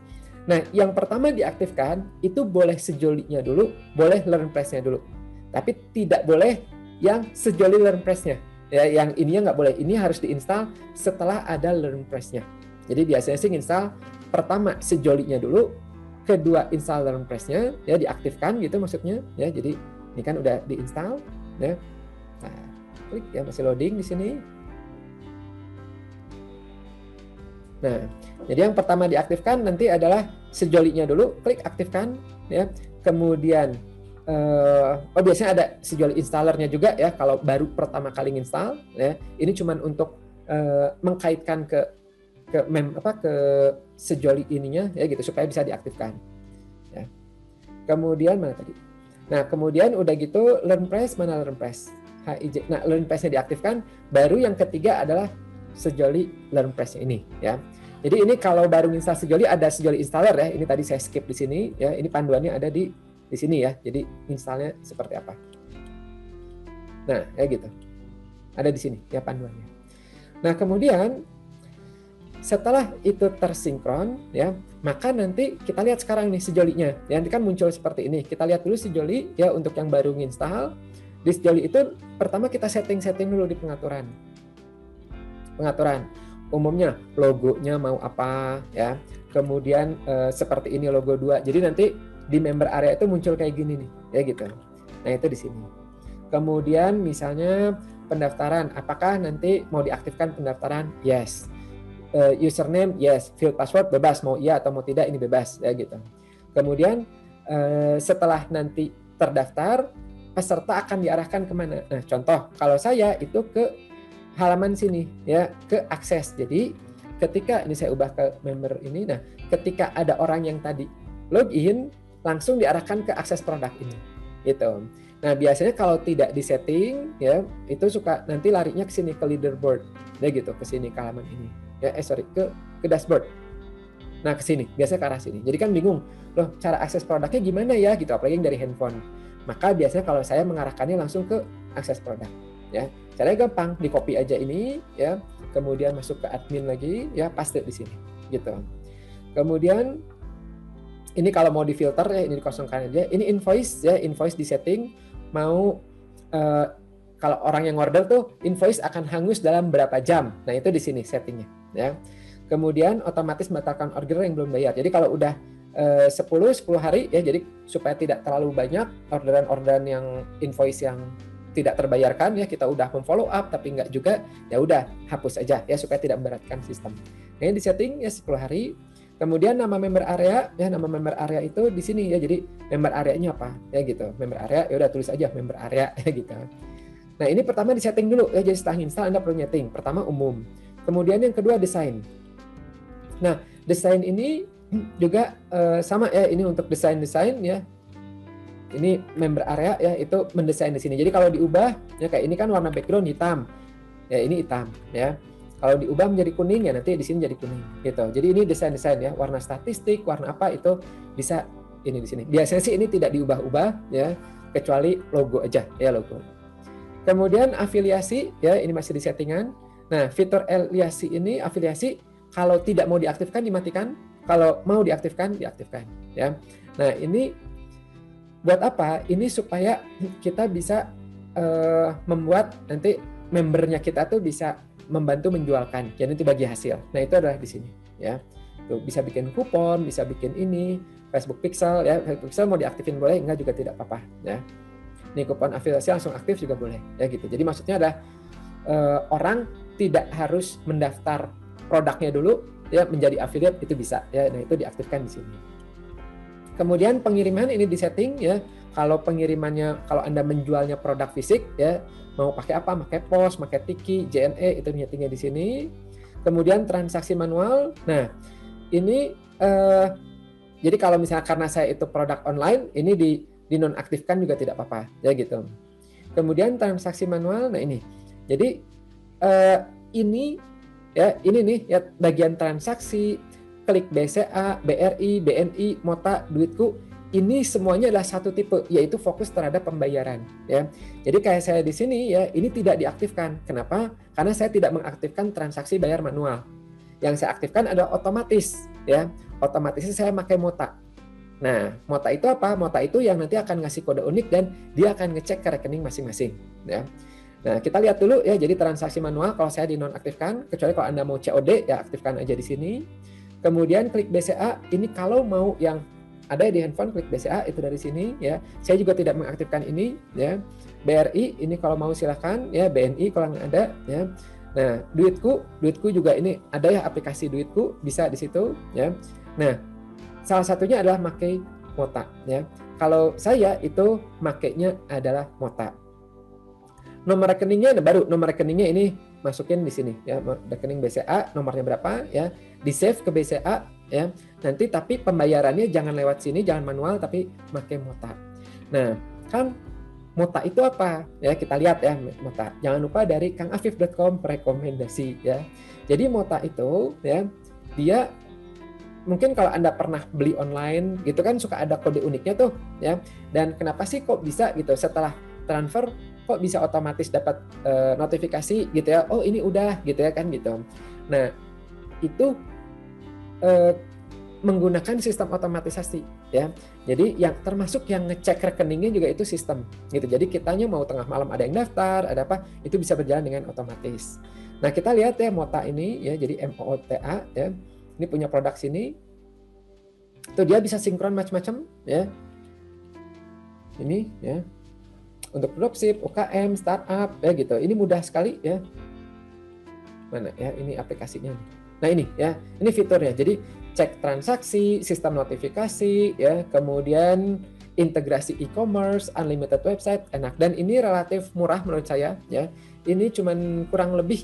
A: Nah, yang pertama diaktifkan itu boleh sejolinya dulu, boleh LearnPress-nya dulu. Tapi tidak boleh yang sejoli LearnPress-nya. Ya, yang ininya nggak boleh. Ini harus diinstal setelah ada LearnPress-nya. Jadi biasanya sih install pertama sejolinya dulu, kedua install LearnPress-nya, ya diaktifkan gitu maksudnya. Ya, jadi ini kan udah diinstal. Ya. Nah, klik ya, masih loading di sini. Nah, jadi yang pertama diaktifkan nanti adalah sejolinya dulu, klik aktifkan ya. Kemudian biasanya ada sejoli installernya juga ya kalau baru pertama kali install ya. Ini cuman untuk mengkaitkan ke sejoli ininya ya gitu supaya bisa diaktifkan. Ya. Kemudian mana tadi? Nah, kemudian udah gitu LearnPress, mana LearnPress? HIJ. Nah, LearnPress-nya diaktifkan, baru yang ketiga adalah sejoli LearnPress ini ya. Jadi ini kalau baru install sejoli ada sejoli installer ya. Ini tadi saya skip di sini ya. Ini panduannya ada di sini ya. Jadi installnya seperti apa. Nah, ya gitu. Ada di sini ya panduannya. Nah, kemudian setelah itu tersinkron ya, maka nanti kita lihat sekarang nih sejolinya. Ya, nanti kan muncul seperti ini. Kita lihat dulu sejoli ya untuk yang baru install. Di sejoli itu pertama kita setting dulu di pengaturan. Umumnya logonya mau apa ya. Kemudian seperti ini logo 2. Jadi nanti di member area itu muncul kayak gini nih ya gitu. Nah, itu di sini. Kemudian misalnya pendaftaran, apakah nanti mau diaktifkan pendaftaran? Yes. Username yes, field password bebas, mau iya atau mau tidak ini bebas ya gitu. Kemudian setelah nanti terdaftar, peserta akan diarahkan kemana? Nah, contoh kalau saya itu ke halaman sini ya, ke akses. Jadi ketika ini saya ubah ke member ini, nah ketika ada orang yang tadi login langsung diarahkan ke akses produk ini gitu. Nah biasanya kalau tidak disetting ya itu suka nanti larinya ke sini, ke leaderboard ya gitu, ke sini, ke halaman ini ya, ke dashboard. Nah ke sini, biasanya ke arah sini. Jadi kan bingung, loh cara akses produknya gimana ya gitu, apalagi yang dari handphone. Maka biasanya kalau saya mengarahkannya langsung ke akses produk ya. Caranya gampang, di copy aja ini ya, kemudian masuk ke admin lagi ya, paste di sini gitu. Kemudian ini kalau mau difilter ya, ini dikosongkan aja. Ini invoice ya, invoice di setting mau kalau orang yang order tuh invoice akan hangus dalam berapa jam. Nah, itu di sini settingnya ya. Kemudian otomatis membatalkan order yang belum bayar. Jadi kalau udah 10 hari ya, jadi supaya tidak terlalu banyak orderan-orderan yang invoice yang tidak terbayarkan ya, kita udah memfollow up tapi nggak juga, ya udah hapus aja ya supaya tidak memberatkan sistem. Nah, ini di setting ya 10 hari. Kemudian nama member area ya, nama member area itu di sini ya. Jadi member areanya apa ya gitu. Member area ya udah tulis aja member area ya gitu. Nah, ini pertama di setting dulu ya. Jadi setelah install Anda perlu nyeting. Pertama umum. Kemudian yang kedua desain. Nah, desain ini juga sama ya, ini untuk desain ya. Ini member area ya, itu mendesain di sini. Jadi kalau diubah ya kayak ini kan warna background hitam. Ya ini hitam ya. Kalau diubah menjadi kuning ya nanti di sini jadi kuning gitu. Jadi ini desain ya, warna statistik, warna apa itu bisa ini di sini. Biasanya sih ini tidak diubah-ubah ya, kecuali logo aja ya, logo. Kemudian afiliasi ya, ini masih di settingan. Nah, fitur afiliasi kalau tidak mau diaktifkan dimatikan, kalau mau diaktifkan diaktifkan ya. Nah, ini buat apa? Ini supaya kita bisa membuat nanti membernya kita tuh bisa membantu menjualkan. Jadi itu bagi hasil. Nah, itu adalah di sini ya. Tuh bisa bikin kupon, bisa bikin ini Facebook Pixel ya. Facebook Pixel mau diaktifin boleh, enggak juga tidak apa-apa ya. Nih kupon afiliasi langsung aktif juga boleh ya gitu. Jadi maksudnya adalah orang tidak harus mendaftar produknya dulu ya menjadi affiliate, itu bisa ya. Nah, itu diaktifkan di sini. Kemudian pengiriman ini di setting ya. Kalau pengirimannya, kalau Anda menjualnya produk fisik ya, mau pakai apa? Pakai pos, pakai tiki, JNE, itu nyetingnya di sini. Kemudian transaksi manual. Nah, ini jadi kalau misalnya karena saya itu produk online, ini dinonaktifkan juga tidak apa-apa ya gitu. Kemudian transaksi manual. Nah, ini. Jadi ini nih ya bagian transaksi, klik BCA, BRI, BNI, Mota, Duitku, ini semuanya adalah satu tipe, yaitu fokus terhadap pembayaran ya. Jadi kayak saya di sini ya, ini tidak diaktifkan. Kenapa? Karena saya tidak mengaktifkan transaksi bayar manual. Yang saya aktifkan adalah otomatis ya. Otomatisnya saya pakai Mota. Nah, Mota itu apa? Mota itu yang nanti akan ngasih kode unik dan dia akan ngecek ke rekening masing-masing ya. Nah, kita lihat dulu ya. Jadi transaksi manual kalau saya dinonaktifkan, kecuali kalau Anda mau COD ya aktifkan aja di sini. Kemudian klik BCA, ini kalau mau yang ada di handphone klik BCA itu dari sini ya. Saya juga tidak mengaktifkan ini ya. BRI ini kalau mau silahkan ya, BNI kalau nggak ada ya. Nah, Duitku juga ini ada ya, aplikasi Duitku bisa di situ ya. Nah, salah satunya adalah pakai Mota ya. Kalau saya itu makainya adalah Mota. Nomor rekeningnya baru, nomor rekeningnya ini masukin di sini ya, rekening BCA nomornya berapa ya, di save ke BCA ya. Nanti tapi pembayarannya jangan lewat sini, jangan manual tapi pakai Mota. Nah, kan Mota itu apa ya, kita lihat ya Mota. Jangan lupa dari kangafif.com rekomendasi ya. Jadi Mota itu ya, dia mungkin kalau Anda pernah beli online gitu kan suka ada kode uniknya tuh ya. Dan kenapa sih kok bisa gitu setelah transfer kok bisa otomatis dapat notifikasi gitu ya, oh ini udah gitu ya kan gitu. Nah, itu menggunakan sistem otomatisasi ya. Jadi yang termasuk yang ngecek rekeningnya juga itu sistem gitu. Jadi kitanya mau tengah malam ada yang daftar, ada apa, itu bisa berjalan dengan otomatis. Nah, kita lihat ya Mota ini ya, jadi MOTA ya. Ini punya produk sini. Tuh dia bisa sinkron macam-macam ya. Ini ya. Untuk dropship, UKM, startup ya gitu. Ini mudah sekali ya. Mana ya, ini aplikasinya. Nah, ini ya. Ini fiturnya. Jadi cek transaksi, sistem notifikasi ya, kemudian integrasi e-commerce, unlimited website, enak, dan ini relatif murah menurut saya ya. ini cuman kurang lebih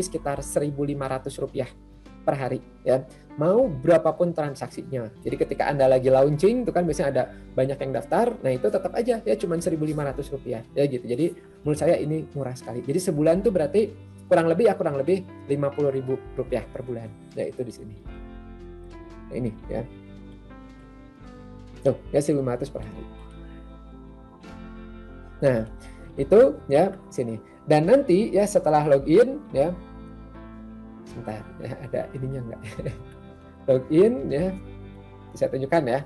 A: sekitar Rp1.500 per hari ya. Mau berapapun transaksinya. Jadi ketika Anda lagi launching itu kan biasanya ada banyak yang daftar, nah itu tetap aja ya cuman Rp1.500 ya gitu. Jadi menurut saya ini murah sekali. Jadi sebulan tuh berarti kurang lebih Rp50.000 per bulan. Ya itu di sini. Nah, ini ya. Tuh, ya 1.500 per hari. Nah, itu ya sini. Dan nanti ya setelah login ya, sebentar ya ada ininya enggak? Login ya, bisa tunjukkan ya.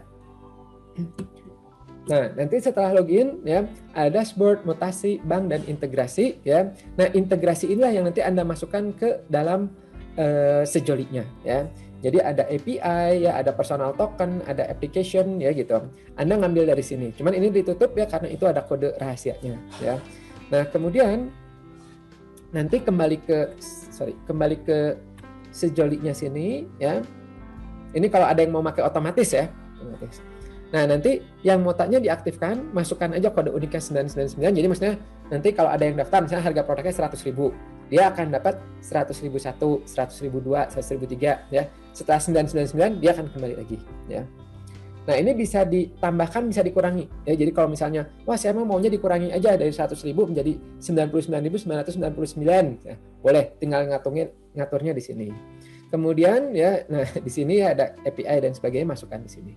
A: Nah, nanti setelah login ya, ada dashboard, mutasi, bank dan integrasi ya. Nah, integrasi inilah yang nanti Anda masukkan ke dalam Sejolinya ya. Jadi ada API ya, ada personal token, ada application ya gitu. Anda ngambil dari sini. Cuman ini ditutup ya karena itu ada kode rahasianya ya. Nah, kemudian nanti kembali ke Sejolinya sini ya. Ini kalau ada yang mau pakai otomatis ya. Otomatis. Nah, nanti yang motanya diaktifkan, masukkan aja kode uniknya 999. Jadi maksudnya nanti kalau ada yang daftar, misalnya harga produknya 100.000, dia akan dapat 100.001, 100.002, 100.003 ya. Setelah 999 dia akan kembali lagi ya. Nah, ini bisa ditambahkan, bisa dikurangi ya. Jadi kalau misalnya, wah saya maunya dikurangi aja dari 100.000 menjadi 99.999 ya. Boleh, tinggal ngaturnya di sini. Kemudian ya, nah di sini ada API dan sebagainya, masukkan di sini.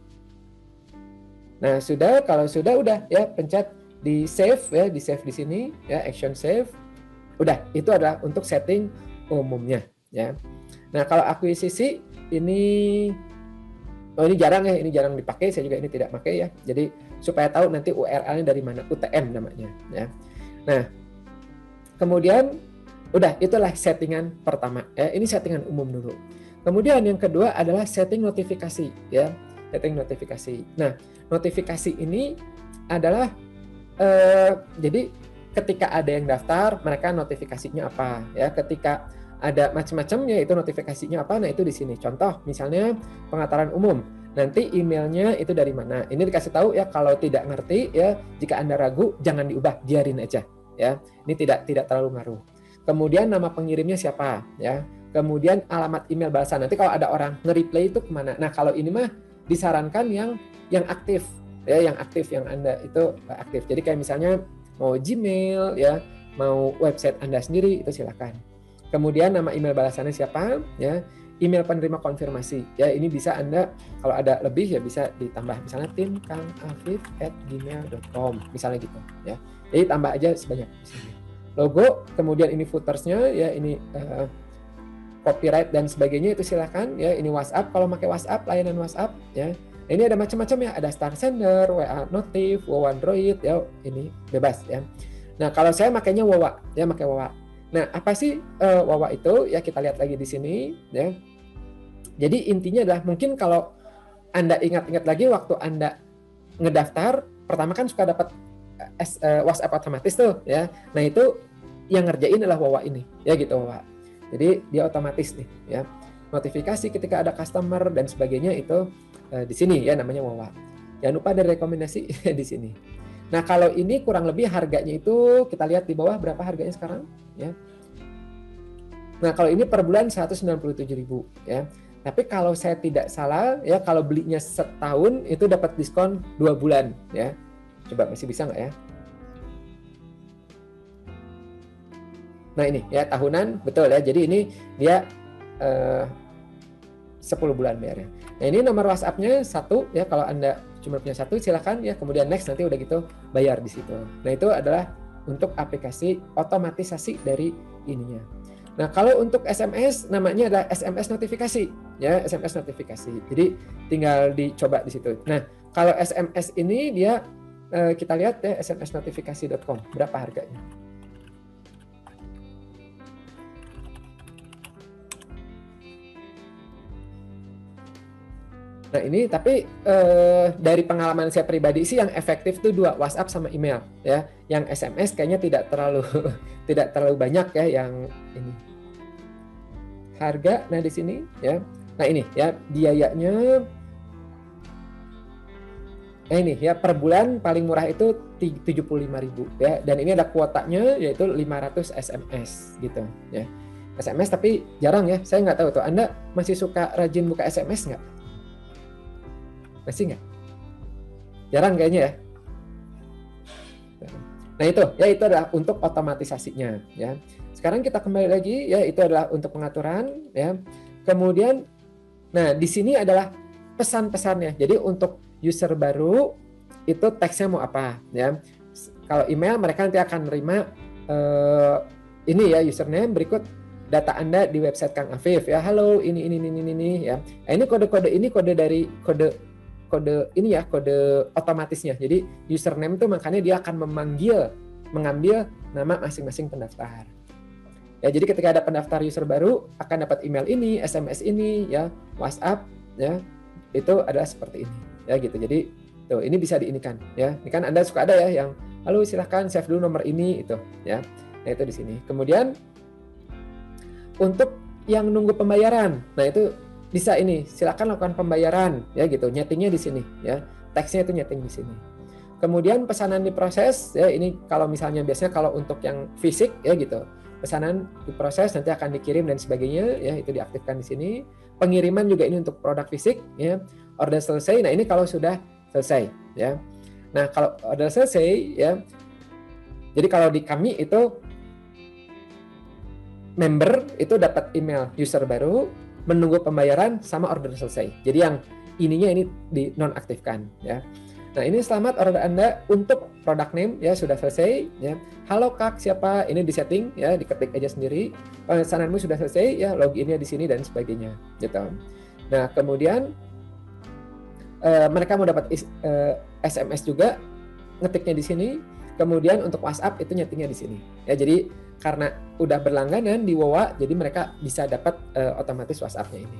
A: Nah, kalau sudah udah ya pencet di save ya, di save di sini ya, action save. Udah, itu adalah untuk setting umumnya ya. Nah, kalau akuisisi ini jarang ya, ini jarang dipakai, saya juga ini tidak pakai ya. Jadi supaya tahu nanti URL-nya dari mana, UTM namanya ya. Nah, kemudian udah, itulah settingan pertama ya. Ini settingan umum dulu. Kemudian yang kedua adalah setting notifikasi ya. Setting notifikasi. Nah, notifikasi ini adalah jadi ketika ada yang daftar, mereka notifikasinya apa ya. Ketika ada macam-macamnya itu notifikasinya apa, nah itu di sini. Contoh misalnya pengaturan umum. Nanti emailnya itu dari mana? Ini dikasih tahu ya, kalau tidak ngerti ya, jika Anda ragu jangan diubah, biarin aja ya. Ini tidak terlalu ngaruh. Kemudian nama pengirimnya siapa ya. Kemudian alamat email balasan. Nanti kalau ada orang nge-reply itu kemana? Nah, kalau ini mah disarankan yang aktif ya, yang aktif, yang Anda itu aktif. Jadi kayak misalnya mau Gmail ya, mau website Anda sendiri, itu silakan. Kemudian nama email balasannya siapa ya, email penerima konfirmasi ya, ini bisa Anda kalau ada lebih ya bisa ditambah, misalnya tim.kangafif@gmail.com misalnya gitu ya. Jadi tambah aja sebanyak misalnya. Logo, kemudian ini footersnya ya, ini copyright dan sebagainya itu silakan ya. Ini WhatsApp, kalau pakai WhatsApp, layanan WhatsApp ya. Ini ada macam-macam ya, ada Star Sender, WA Notif, WoW Android ya, ini bebas ya. Nah, kalau saya makainya Wawa ya, pakai Wawa. Nah, apa sih Wawa itu? Ya kita lihat lagi di sini ya. Jadi intinya adalah, mungkin kalau Anda ingat-ingat lagi waktu Anda ngedaftar, pertama kan suka dapat WhatsApp otomatis tuh ya. Nah, itu yang ngerjain adalah Wawa ini ya gitu, Wawa. Jadi dia otomatis nih ya. Notifikasi ketika ada customer dan sebagainya itu di sini ya, namanya Wawa. Jangan lupa ada rekomendasi di sini. Nah, kalau ini kurang lebih harganya itu kita lihat di bawah berapa harganya sekarang ya. Nah, kalau ini per bulan 197.000 ya. Tapi kalau saya tidak salah ya, kalau belinya setahun itu dapat diskon 2 bulan ya. Coba masih bisa nggak ya? Nah, ini ya tahunan, betul ya. Jadi ini dia 10 bulan bayarnya. Nah, ini nomor WhatsApp-nya 1 ya, kalau Anda cuma punya 1 silakan ya, kemudian next, nanti udah gitu bayar di situ. Nah, itu adalah untuk aplikasi otomatisasi dari ininya. Nah, kalau untuk SMS namanya adalah SMS notifikasi ya, SMS notifikasi. Jadi tinggal dicoba di situ. Nah, kalau SMS ini dia kita lihat ya, smsnotifikasi.com berapa harganya. Nah, ini tapi dari pengalaman saya pribadi sih yang efektif tuh 2, WhatsApp sama email ya. Yang SMS kayaknya tidak terlalu banyak ya yang ini. Harga, nah di sini ya. Nah, ini ya biayanya ini ya, per bulan paling murah itu 75.000 ya, dan ini ada kuotanya yaitu 500 SMS gitu ya. SMS tapi jarang ya, saya nggak tahu tuh, Anda masih suka rajin buka SMS nggak? Masih nggak? Jarang kayaknya ya. Nah itu ya, itu adalah untuk otomatisasinya ya. Sekarang kita kembali lagi ya, itu adalah untuk pengaturan ya. Kemudian nah di sini adalah pesan-pesannya. Jadi untuk user baru itu teksnya mau apa ya. Kalau email mereka nanti akan menerima ini ya, username, berikut data Anda di website Kang Afif ya. Halo, ini ya. Nah, ini kode-kode ini kode dari kode ini ya, kode otomatisnya. Jadi username tuh makanya dia akan mengambil nama masing-masing pendaftar. Ya, jadi ketika ada pendaftar user baru akan dapat email ini, SMS ini ya, WhatsApp ya. Itu adalah seperti ini ya gitu. Jadi tuh ini bisa diinikan ya. Ini kan Anda suka ada ya yang halo silahkan save dulu nomor ini itu ya. Nah itu di sini. Kemudian untuk yang nunggu pembayaran, nah itu bisa ini, silakan lakukan pembayaran ya gitu. Nyetingnya di sini ya. Teksnya itu nyeting di sini. Kemudian pesanan diproses ya, ini kalau misalnya biasanya kalau untuk yang fisik ya gitu. Pesanan diproses nanti akan dikirim dan sebagainya ya, itu diaktifkan di sini. Pengiriman juga ini untuk produk fisik ya. Order selesai. Nah, ini kalau sudah selesai ya. Nah, kalau order selesai ya. Jadi kalau di kami itu member itu dapat email user baru, menunggu pembayaran sama order selesai. Jadi yang ininya ini dinonaktifkan ya. Nah, ini selamat order Anda untuk product name ya sudah selesai ya. Halo Kak, siapa? Ini disetting ya, diketik aja sendiri. Pesananmu sudah selesai ya, loginnya di sini dan sebagainya gitu. Nah, kemudian mereka mau dapat SMS juga, ngetiknya di sini. Kemudian untuk WhatsApp itu nyetingnya di sini. Ya, jadi karena udah berlangganan di WOA, jadi mereka bisa dapat otomatis WhatsApp-nya ini.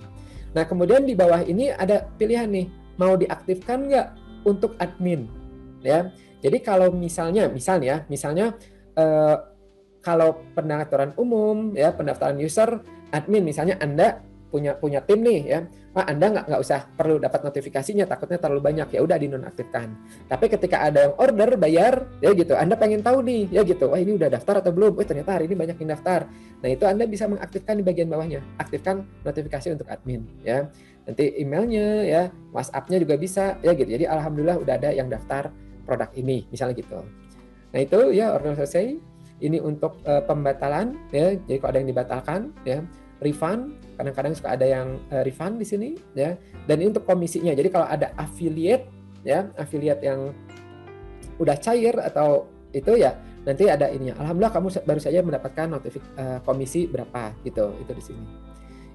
A: Nah, kemudian di bawah ini ada pilihan nih, mau diaktifkan nggak untuk admin, ya. Jadi kalau misalnya kalau pendaftaran umum, ya pendaftaran user, admin misalnya Anda punya tim nih, ya. Pak, Anda nggak usah perlu dapat notifikasinya, takutnya terlalu banyak, ya udah dinonaktifkan. Tapi ketika ada yang order bayar, ya gitu, Anda pengen tahu nih, ya gitu, wah ini udah daftar atau belum? Ternyata hari ini banyak yang daftar. Nah itu Anda bisa mengaktifkan di bagian bawahnya, aktifkan notifikasi untuk admin, ya. Nanti emailnya, ya, WhatsApp-nya juga bisa, ya gitu. Jadi alhamdulillah udah ada yang daftar produk ini, misalnya gitu. Nah itu ya order selesai. Ini untuk pembatalan, ya. Jadi kalau ada yang dibatalkan, ya. Refund, kadang-kadang suka ada yang refund di sini ya. Dan ini untuk komisinya. Jadi kalau ada affiliate ya, affiliate yang udah cair atau itu ya, nanti ada ininya. Alhamdulillah kamu baru saja mendapatkan komisi berapa gitu, itu di sini.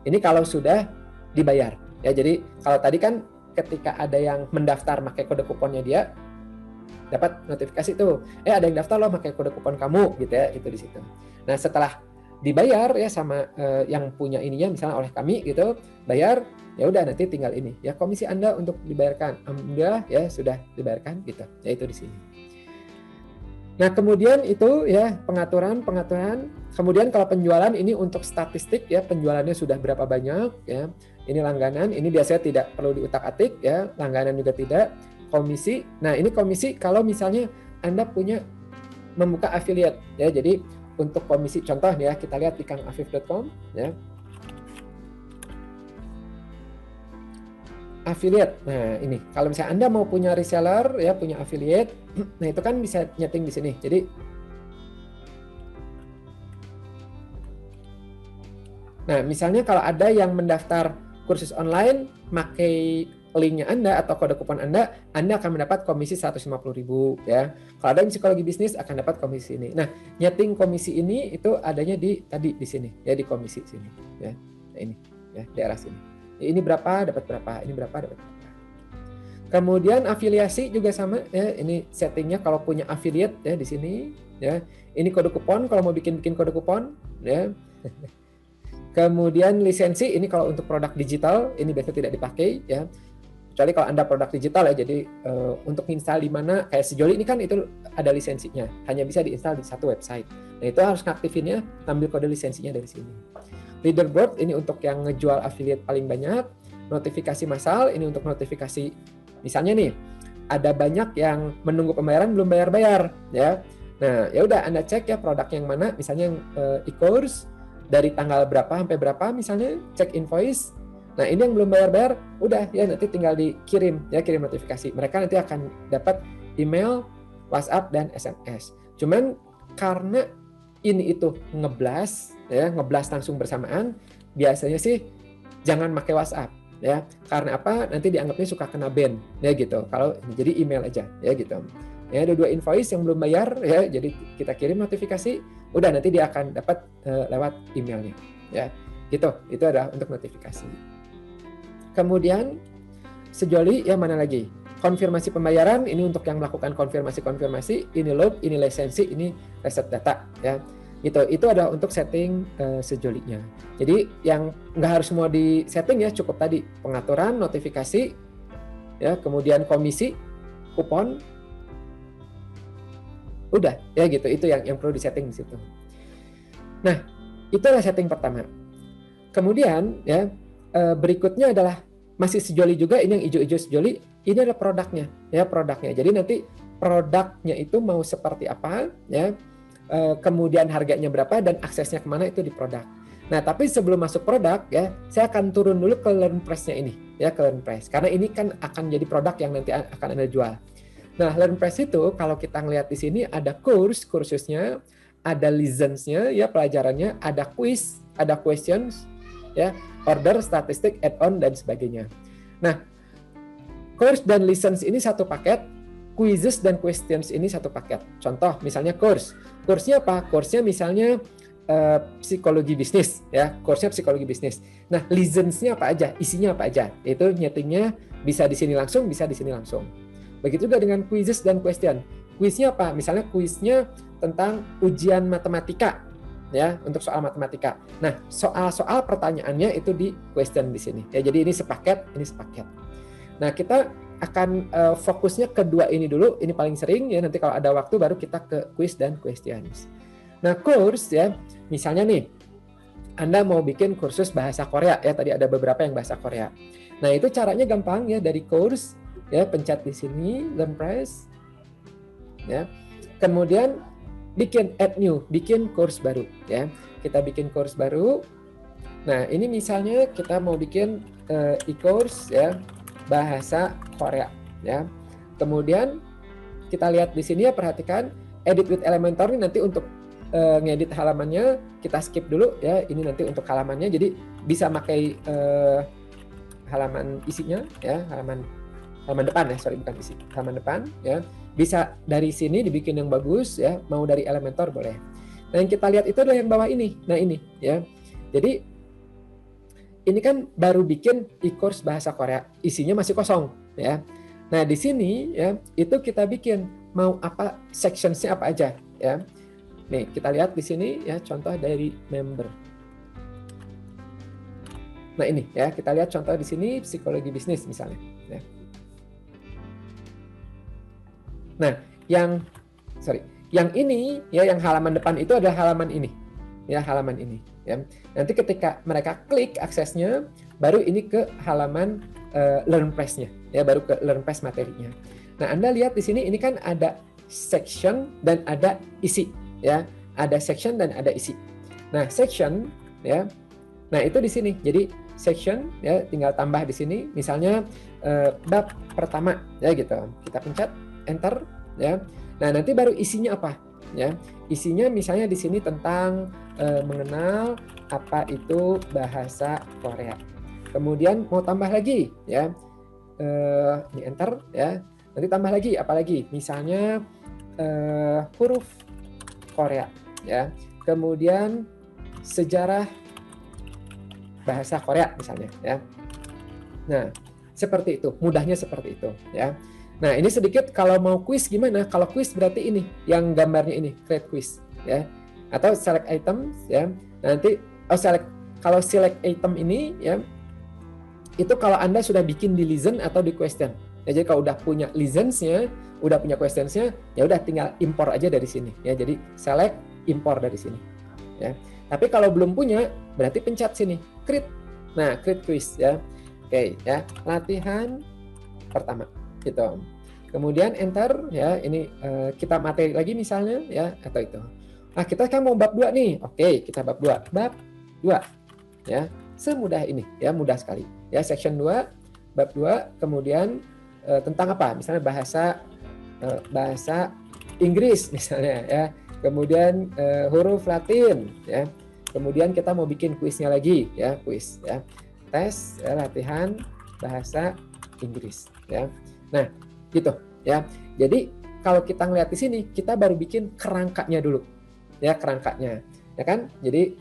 A: Ini kalau sudah dibayar ya. Jadi kalau tadi kan ketika ada yang mendaftar pakai kode kuponnya dia dapat notifikasi tuh, ada yang daftar loh pakai kode kupon kamu gitu ya, itu di situ. Nah, setelah dibayar ya sama yang punya ininya misalnya oleh kami gitu, bayar, ya udah nanti tinggal ini ya komisi Anda untuk dibayarkan. Alhamdulillah ya sudah dibayarkan gitu. Ya itu di sini. Nah, kemudian itu ya pengaturan. Kemudian kalau penjualan ini untuk statistik ya, penjualannya sudah berapa banyak ya. Ini langganan, ini biasanya tidak perlu diutak-atik ya, langganan juga tidak. Komisi. Nah, ini komisi kalau misalnya Anda punya membuka affiliate ya. Jadi untuk komisi contoh ya, kita lihat di kangafif.com ya. Affiliate. Nah, ini kalau misalnya Anda mau punya reseller ya, punya affiliate, nah itu kan bisa nyeting di sini. Jadi nah, misalnya kalau ada yang mendaftar kursus online pakai linknya Anda atau kode kupon Anda akan mendapat komisi 150.000 ya. Kalau ada yang psikologi bisnis akan dapat komisi ini. Nah, nyeting komisi ini itu adanya di sini ya, di komisi sini ya. Nah, ini ya, daerah sini. Ini berapa dapat berapa, ini berapa dapat berapa. Kemudian afiliasi juga sama ya, ini settingnya kalau punya affiliate ya di sini ya. Ini kode kupon kalau mau bikin kode kupon ya. Kemudian lisensi ini kalau untuk produk digital ini biasanya tidak dipakai ya. Kecuali kalau Anda produk digital ya, jadi untuk install di mana kayak Sejoli ini kan itu ada lisensinya, hanya bisa diinstal di satu website. Nah itu harus ngaktifinnya, ambil kode lisensinya dari sini. Leaderboard ini untuk yang ngejual affiliate paling banyak. Notifikasi massal ini untuk notifikasi, misalnya nih ada banyak yang menunggu pembayaran belum bayar-bayar ya. Nah, ya udah Anda cek ya produk yang mana, misalnya yang e-course dari tanggal berapa sampai berapa misalnya, cek invoice. Nah, ini yang belum bayar-bayar, udah ya nanti tinggal dikirim ya, kirim notifikasi. Mereka nanti akan dapat email, WhatsApp dan SMS. Cuman karena ini itu ngeblas ya, ngeblas langsung bersamaan, biasanya sih jangan pakai WhatsApp ya. Karena apa? Nanti dianggapnya suka kena ban ya gitu. Kalau jadi email aja ya gitu. Ya, ada 2 invoice yang belum bayar ya, jadi kita kirim notifikasi, udah nanti dia akan dapat lewat emailnya ya. Gitu. Itu adalah untuk notifikasi. Kemudian sejoli yang mana lagi? Konfirmasi pembayaran, ini untuk yang melakukan konfirmasi, ini log, ini lisensi, ini reset data ya. Itu adalah untuk setting sejolinya. Jadi yang nggak harus semua di setting ya, cukup tadi pengaturan, notifikasi ya, kemudian komisi, kupon, udah ya gitu. Itu yang perlu di setting di situ. Nah, itulah setting pertama. Kemudian ya berikutnya adalah masih sejoli juga, ini yang hijau-hijau sejoli, ini adalah produknya ya, produknya. Jadi nanti produknya itu mau seperti apa ya, kemudian harganya berapa dan aksesnya kemana itu di produk. Nah, tapi sebelum masuk produk ya, saya akan turun dulu ke LearnPress-nya ini ya, ke LearnPress, karena ini kan akan jadi produk yang nanti akan Anda jual. Nah, LearnPress itu kalau kita ngelihat di sini ada kursusnya, ada lessons-nya ya, pelajarannya, ada quiz, ada questions ya, order, statistik, add-on dan sebagainya. Nah, course dan lessons ini satu paket, quizzes dan questions ini satu paket. Contoh misalnya course-nya apa? Course-nya misalnya psikologi bisnis ya, course-nya psikologi bisnis. Nah, lessons-nya apa aja? Isinya apa aja? Itu nyetingnya bisa di sini langsung, bisa di sini langsung. Begitu juga dengan quizzes dan question. Quiz-nya apa? Misalnya quiz-nya tentang ujian matematika ya, untuk soal matematika. Nah, soal-soal pertanyaannya itu di question di sini. Ya, jadi ini sepaket, ini sepaket. Nah, kita akan fokusnya kedua ini dulu, ini paling sering ya, nanti kalau ada waktu baru kita ke quiz dan questions. Nah, course ya, misalnya nih Anda mau bikin kursus bahasa Korea ya, tadi ada beberapa yang bahasa Korea. Nah, itu caranya gampang ya, dari course ya, pencet di sini LearnPress ya. Kemudian bikin add new, bikin course baru ya. Kita bikin course baru. Nah, ini misalnya kita mau bikin e-course ya, bahasa Korea ya. Kemudian kita lihat di sini ya, perhatikan edit with Elementor ini nanti untuk ngedit halamannya kita skip dulu ya. Ini nanti untuk halamannya, jadi bisa pakai halaman isinya ya, halaman depan ya, bukan isi, halaman depan ya. Bisa dari sini dibikin yang bagus ya, mau dari Elementor boleh. Nah, yang kita lihat itu adalah yang bawah ini. Nah, ini ya. Jadi ini kan baru bikin e-course bahasa Korea, isinya masih kosong ya. Nah, di sini ya, itu kita bikin mau apa, sections-nya apa aja ya. Nih, kita lihat di sini ya, contoh dari member. Nah, ini ya, kita lihat contoh di sini psikologi bisnis misalnya ya. Nah, yang ini ya, yang halaman depan itu adalah halaman ini. Ya, halaman ini ya. Nanti ketika mereka klik aksesnya, baru ini ke halaman LearnPress-nya ya, baru ke LearnPress materinya. Nah, Anda lihat di sini ini kan ada section dan ada isi ya. Ada section dan ada isi. Nah, section ya. Nah, itu di sini. Jadi section ya, tinggal tambah di sini misalnya bab pertama ya gitu. Kita pencet enter ya. Nah, nanti baru isinya apa ya? Isinya misalnya di sini tentang mengenal apa itu bahasa Korea. Kemudian mau tambah lagi ya. Ini enter ya. Nanti tambah lagi apa lagi? Misalnya huruf Korea ya. Kemudian sejarah bahasa Korea misalnya ya. Nah, seperti itu, mudahnya seperti itu ya. Nah, ini sedikit kalau mau quiz gimana? Kalau quiz berarti ini, yang gambarnya ini, create quiz ya. Atau select items ya. Nanti kalau select item ini ya, itu kalau Anda sudah bikin di listen atau di question. Ya, jadi kalau udah punya listens-nya, udah punya questions-nya, ya udah tinggal impor aja dari sini ya. Jadi select, impor dari sini ya. Tapi kalau belum punya, berarti pencet sini, create. Nah, create quiz ya. Oke ya, latihan pertama gitu. Kemudian enter ya, ini kita materi lagi misalnya ya, atau itu. Nah, kita kan mau bab 2 nih. Oke, kita bab 2. Bab 2 ya. Semudah ini ya, mudah sekali. Ya, section 2 bab 2 kemudian tentang apa? Misalnya bahasa Inggris misalnya ya. Kemudian huruf Latin ya. Kemudian kita mau bikin kuisnya lagi ya, kuis ya. Tes ya, latihan bahasa Inggris ya. Nah, gitu ya. Jadi kalau kita ngeliat di sini, kita baru bikin kerangkanya dulu. Ya, kerangkanya. Ya kan? Jadi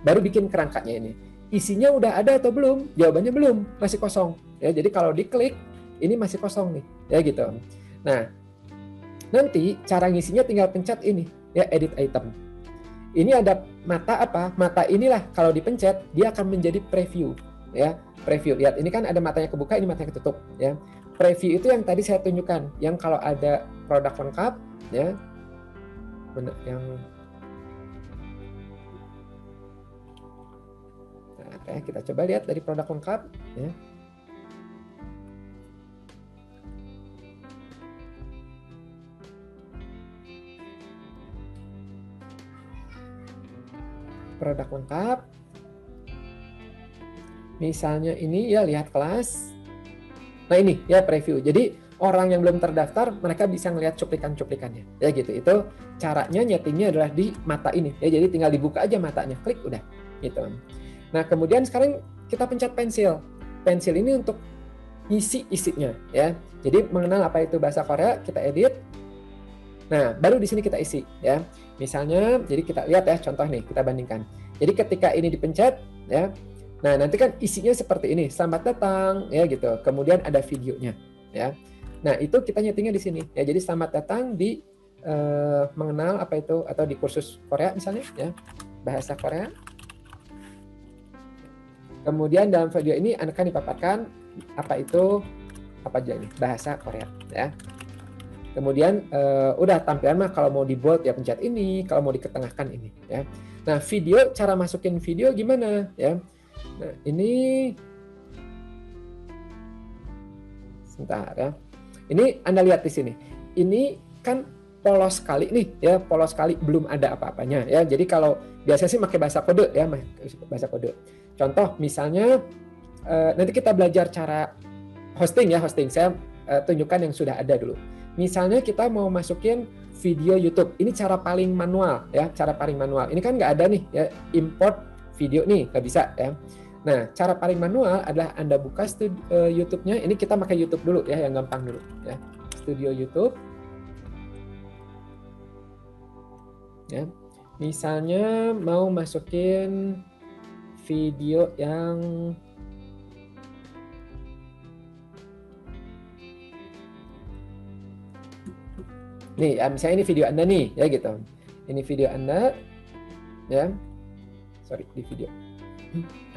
A: baru bikin kerangkanya ini. Isinya udah ada atau belum? Jawabannya belum, masih kosong. Ya, jadi kalau diklik ini masih kosong nih, ya gitu. Nah, nanti cara ngisinya tinggal pencet ini, ya edit item. Ini ada mata apa? Mata inilah kalau dipencet dia akan menjadi preview, ya. Preview. Lihat, ini kan ada matanya kebuka, ini matanya ketutup, ya. Preview itu yang tadi saya tunjukkan, yang kalau ada produk lengkap, ya. Yang nah, kita coba lihat dari produk lengkap, ya. Produk lengkap. Misalnya ini ya, lihat kelas. Nah, ini ya preview. Jadi orang yang belum terdaftar mereka bisa ngelihat cuplikan-cuplikannya. Ya gitu. Itu caranya nyetingnya adalah di mata ini. Ya, jadi tinggal dibuka aja matanya, klik udah gitu. Nah, kemudian sekarang kita pencet pensil. Pensil ini untuk isi isinya ya. Jadi mengenal apa itu bahasa Korea, kita edit. Nah, baru di sini kita isi ya. Misalnya, jadi kita lihat ya contoh nih, kita bandingkan. Jadi ketika ini dipencet ya. Nah, nanti kan isinya seperti ini. Selamat datang ya gitu. Kemudian ada videonya ya. Nah, itu kita nyetingnya di sini ya. Jadi selamat datang di mengenal apa itu, atau di kursus Korea misalnya ya. Bahasa Korea. Kemudian dalam video ini akan dipaparkan apa itu, apa aja ini bahasa Korea ya. Kemudian udah tampilan mah kalau mau di bold ya pencet ini, kalau mau diketengahkan ini ya. Nah, video, cara masukin video gimana ya? Nah, ini sebentar ya. Ini Anda lihat di sini. Ini kan polos sekali nih ya, polos sekali, belum ada apa-apanya ya. Jadi kalau biasanya sih pakai bahasa kode ya, bahasa kode. Contoh misalnya nanti kita belajar cara hosting ya, hosting. Saya tunjukkan yang sudah ada dulu. Misalnya kita mau masukin video YouTube. Ini cara paling manual ya, cara paling manual. Ini kan nggak ada nih ya, import video nih, nggak bisa ya. Nah, cara paling manual adalah Anda buka YouTube-nya. Ini kita pakai YouTube dulu ya, yang gampang dulu ya. Studio YouTube. Ya. Misalnya mau masukin video yang nih, ya, misalnya ini video Anda nih, ya gitu. Ini video Anda, ya. Sorry, di video.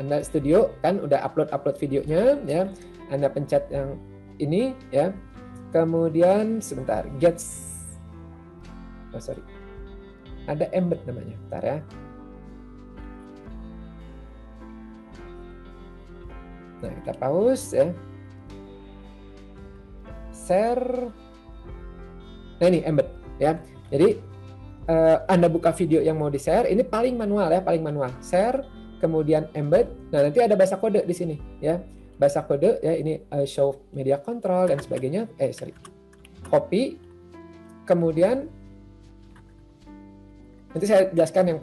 A: Anda studio kan udah upload videonya, ya. Anda pencet yang ini, ya. Kemudian sebentar, sorry. Ada embed namanya, bentar ya. Nah, kita pause, ya. Share. Nah, ini embed ya. Jadi Anda buka video yang mau di-share, ini paling manual ya, paling manual. Share, kemudian embed. Nah, nanti ada bahasa kode di sini ya. Bahasa kode ya, ini show media control dan sebagainya. Copy. Kemudian nanti saya jelaskan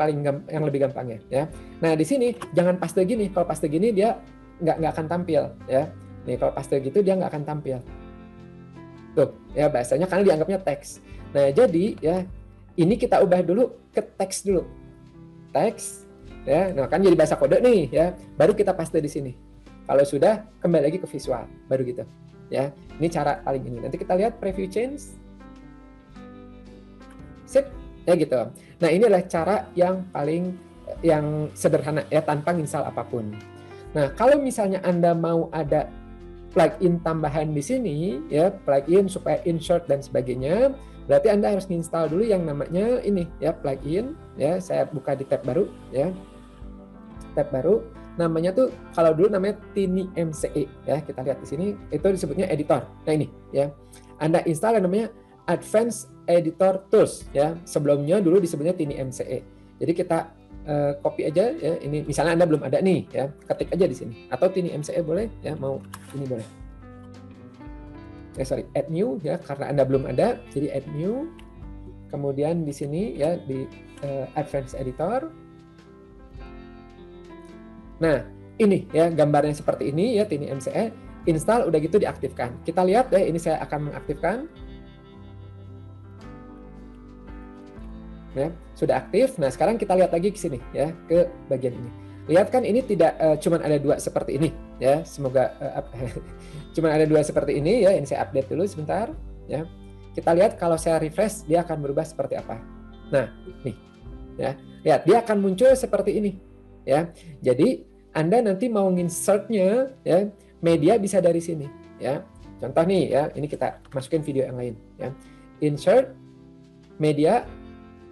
A: yang lebih gampangnya ya. Nah, di sini jangan paste gini. Kalau paste gini dia nggak akan tampil ya. Nih, kalau paste gitu dia nggak akan tampil. Tuh, ya bahasanya karena dianggapnya teks. Nah, jadi ya ini kita ubah dulu ke teks dulu. Teks ya. Nah, kan jadi bahasa kode nih ya. Baru kita paste di sini. Kalau sudah kembali lagi ke visual, baru gitu. Ya. Ini cara paling ini. Nanti kita lihat preview change. Sip, ya gitu. Nah, ini adalah cara yang paling sederhana ya, tanpa install apapun. Nah, kalau misalnya Anda mau ada plugin tambahan di sini ya, plugin supaya insert dan sebagainya, berarti Anda harus install dulu yang namanya ini ya, plugin ya. Saya buka di tab baru ya. Tab baru namanya tuh, kalau dulu namanya TinyMCE ya. Kita lihat di sini itu disebutnya editor. Nah, ini ya. Anda install yang namanya Advanced Editor Tools ya. Sebelumnya dulu disebutnya TinyMCE. Jadi kita copy aja ya. Ini misalnya Anda belum ada nih ya, ketik aja di sini. Atau TinyMCE boleh ya, mau ini boleh. Add new ya, karena Anda belum ada, jadi add new. Kemudian di sini ya di Advanced Editor. Nah, ini ya gambarnya seperti ini ya, TinyMCE. Install udah gitu diaktifkan. Kita lihat ya, ini saya akan mengaktifkan. Ya, sudah aktif. Nah, sekarang kita lihat lagi ke sini ya, ke bagian ini. Lihat kan ini tidak cuma ada dua seperti ini ya. Semoga cuma ada dua seperti ini ya. Ini saya update dulu sebentar ya. Kita lihat kalau saya refresh dia akan berubah seperti apa. Nah, nih. Ya. Lihat dia akan muncul seperti ini ya. Jadi Anda nanti mau insert-nya ya, media bisa dari sini ya. Contoh nih ya, ini kita masukin video yang lain ya. Insert media.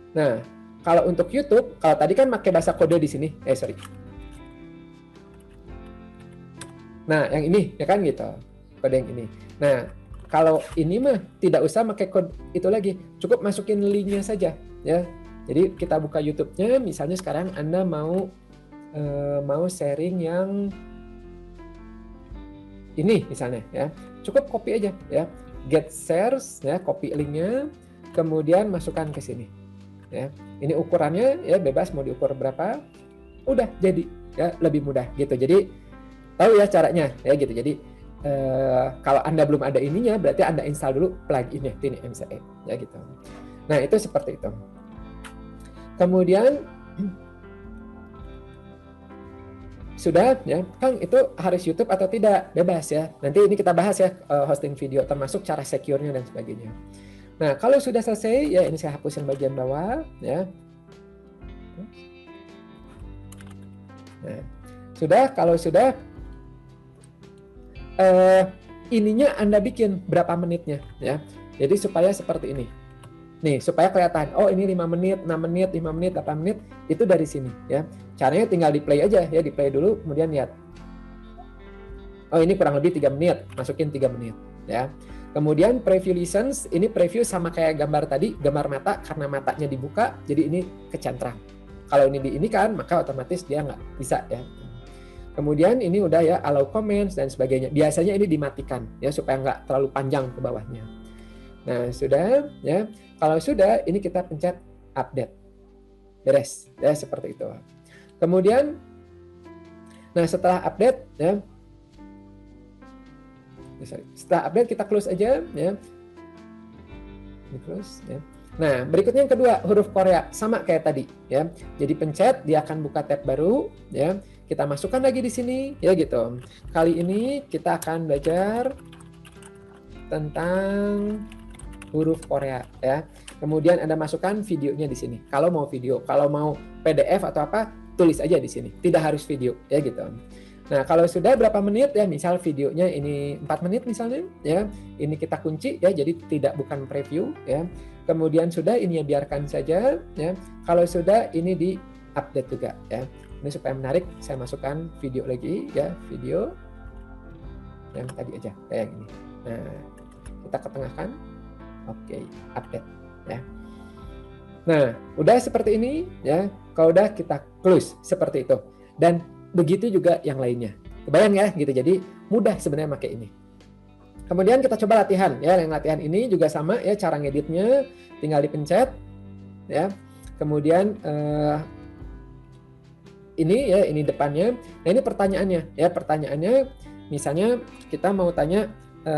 A: Nah, kalau untuk YouTube, kalau tadi kan pakai bahasa kode di sini, sorry. Nah, yang ini ya kan gitu, kode yang ini. Nah, kalau ini mah tidak usah pakai kode itu lagi, cukup masukin linknya saja ya. Jadi kita buka YouTube-nya, misalnya sekarang Anda mau sharing yang ini misalnya ya, cukup copy aja ya, get shares ya, copy linknya, kemudian masukkan ke sini. Ya, ini ukurannya ya bebas mau diukur berapa, udah jadi ya, lebih mudah gitu. Jadi tahu ya caranya ya gitu. Jadi kalau Anda belum ada ininya, berarti Anda install dulu plugin-nya TinyMCE ya gitu. Nah itu seperti itu. Kemudian sudah ya, Kang itu harus YouTube atau tidak? Bebas ya. Nanti ini kita bahas ya hosting video, termasuk cara secure-nya dan sebagainya. Nah, kalau sudah selesai, ya ini saya hapusin bagian bawah, ya. Nah, sudah, kalau sudah, ininya Anda bikin berapa menitnya, ya. Jadi supaya seperti ini. Nih, supaya kelihatan, oh ini 5 menit, 6 menit, 5 menit, 8 menit, itu dari sini, ya. Caranya tinggal di play aja, ya, di play dulu, kemudian lihat. Oh ini kurang lebih 3 menit, masukin 3 menit, ya. Kemudian preview license, ini preview sama kayak gambar tadi, gambar mata, karena matanya dibuka, jadi ini kecantrang. Kalau ini di ini kan, maka otomatis dia nggak bisa ya. Kemudian ini udah ya, allow comments dan sebagainya. Biasanya ini dimatikan ya, supaya nggak terlalu panjang ke bawahnya. Nah sudah ya, kalau sudah ini kita pencet update. Beres, ya seperti itu. Kemudian, nah setelah update ya, setelah update kita close aja ya. Di close ya. Nah, berikutnya yang kedua, huruf Korea sama kayak tadi ya. Jadi pencet dia akan buka tab baru ya. Kita masukkan lagi di sini ya gitu. Kali ini kita akan belajar tentang huruf Korea ya. Kemudian Anda masukkan videonya di sini. Kalau mau video, kalau mau PDF atau apa, tulis aja di sini. Tidak harus video ya gitu. Nah, kalau sudah berapa menit ya, misal videonya ini 4 menit misalnya ya, ini kita kunci ya, jadi bukan preview ya. Kemudian sudah ini ya biarkan saja ya. Kalau sudah ini di-update juga ya. Ini supaya menarik, saya masukkan video lagi ya, video yang tadi aja kayak ini. Nah, kita ketengahkan. Oke, update ya. Nah, udah seperti ini ya. Kalau udah kita close seperti itu. Dan begitu juga yang lainnya. Kebayang ya gitu. Jadi mudah sebenarnya pakai ini. Kemudian kita coba latihan ya. Yang latihan ini juga sama ya, cara ngeditnya tinggal dipencet ya. Kemudian ini ya, ini depannya. Nah, ini pertanyaannya ya. Pertanyaannya misalnya kita mau tanya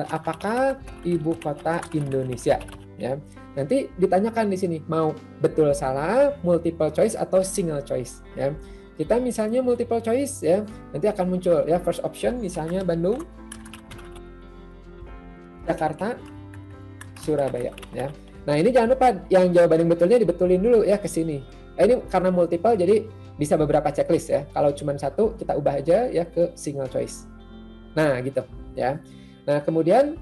A: apakah ibu kota Indonesia ya. Nanti ditanyakan di sini mau betul salah, multiple choice atau single choice ya. Kita misalnya multiple choice ya, nanti akan muncul ya first option misalnya Bandung, Jakarta, Surabaya ya. Nah, ini jangan lupa yang jawaban yang betulnya dibetulin dulu ya ke sini. Ini karena multiple jadi bisa beberapa checklist ya. Kalau cuma satu kita ubah aja ya ke single choice. Nah, gitu ya. Nah, kemudian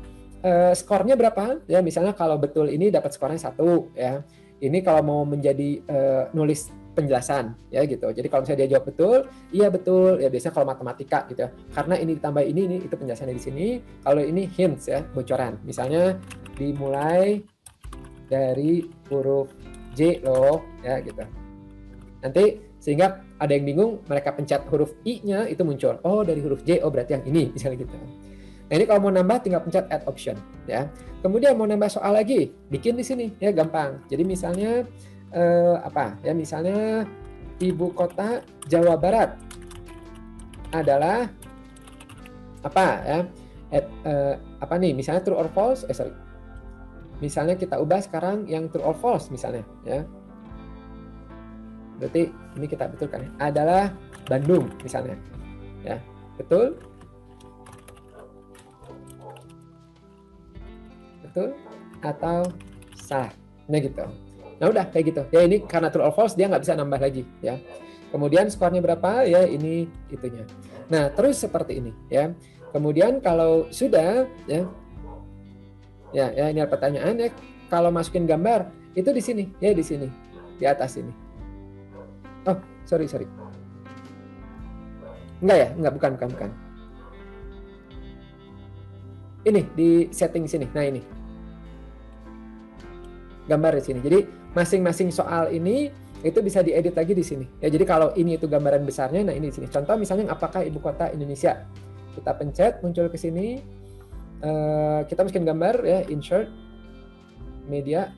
A: skornya berapa? Ya, misalnya kalau betul ini dapat skornya 1 ya. Ini kalau mau menjadi nulis penjelasan ya gitu. Jadi kalau misalnya dia jawab betul, iya betul. Ya biasanya kalau matematika gitu ya. Karena ini ditambah ini itu penjelasannya di sini. Kalau ini hints ya, bocoran. Misalnya dimulai dari huruf J loh, ya gitu. Nanti sehingga ada yang bingung, mereka pencet huruf I-nya itu muncul. Oh, dari huruf J, oh berarti yang ini, misalnya gitu. Nah, ini kalau mau nambah tinggal pencet add option, ya. Kemudian mau nambah soal lagi, bikin di sini, ya gampang. Jadi misalnya apa? Ya misalnya ibu kota Jawa Barat adalah apa ya? Apa nih? Misalnya true or false? Sorry. Misalnya kita ubah sekarang yang true or false misalnya, ya. Berarti ini kita betulkan ya. Adalah Bandung misalnya. Ya, betul? Betul atau salah? Nah gitu. Nah udah kayak gitu. Ya ini karena true or false dia nggak bisa nambah lagi ya. Kemudian skornya berapa? Ya ini itunya. Nah terus seperti ini ya. Kemudian kalau sudah ya ini ada pertanyaan ya. Kalau masukin gambar itu di sini ya, di sini di atas ini. Oh sorry. Enggak ya, enggak, bukan. Ini di setting sini. Nah ini gambar di sini. Jadi masing-masing soal ini itu bisa diedit lagi di sini. Ya jadi kalau ini itu gambaran besarnya, nah ini di sini. Contoh misalnya apakah ibu kota Indonesia? Kita pencet muncul ke sini. Kita masukin gambar ya, insert media.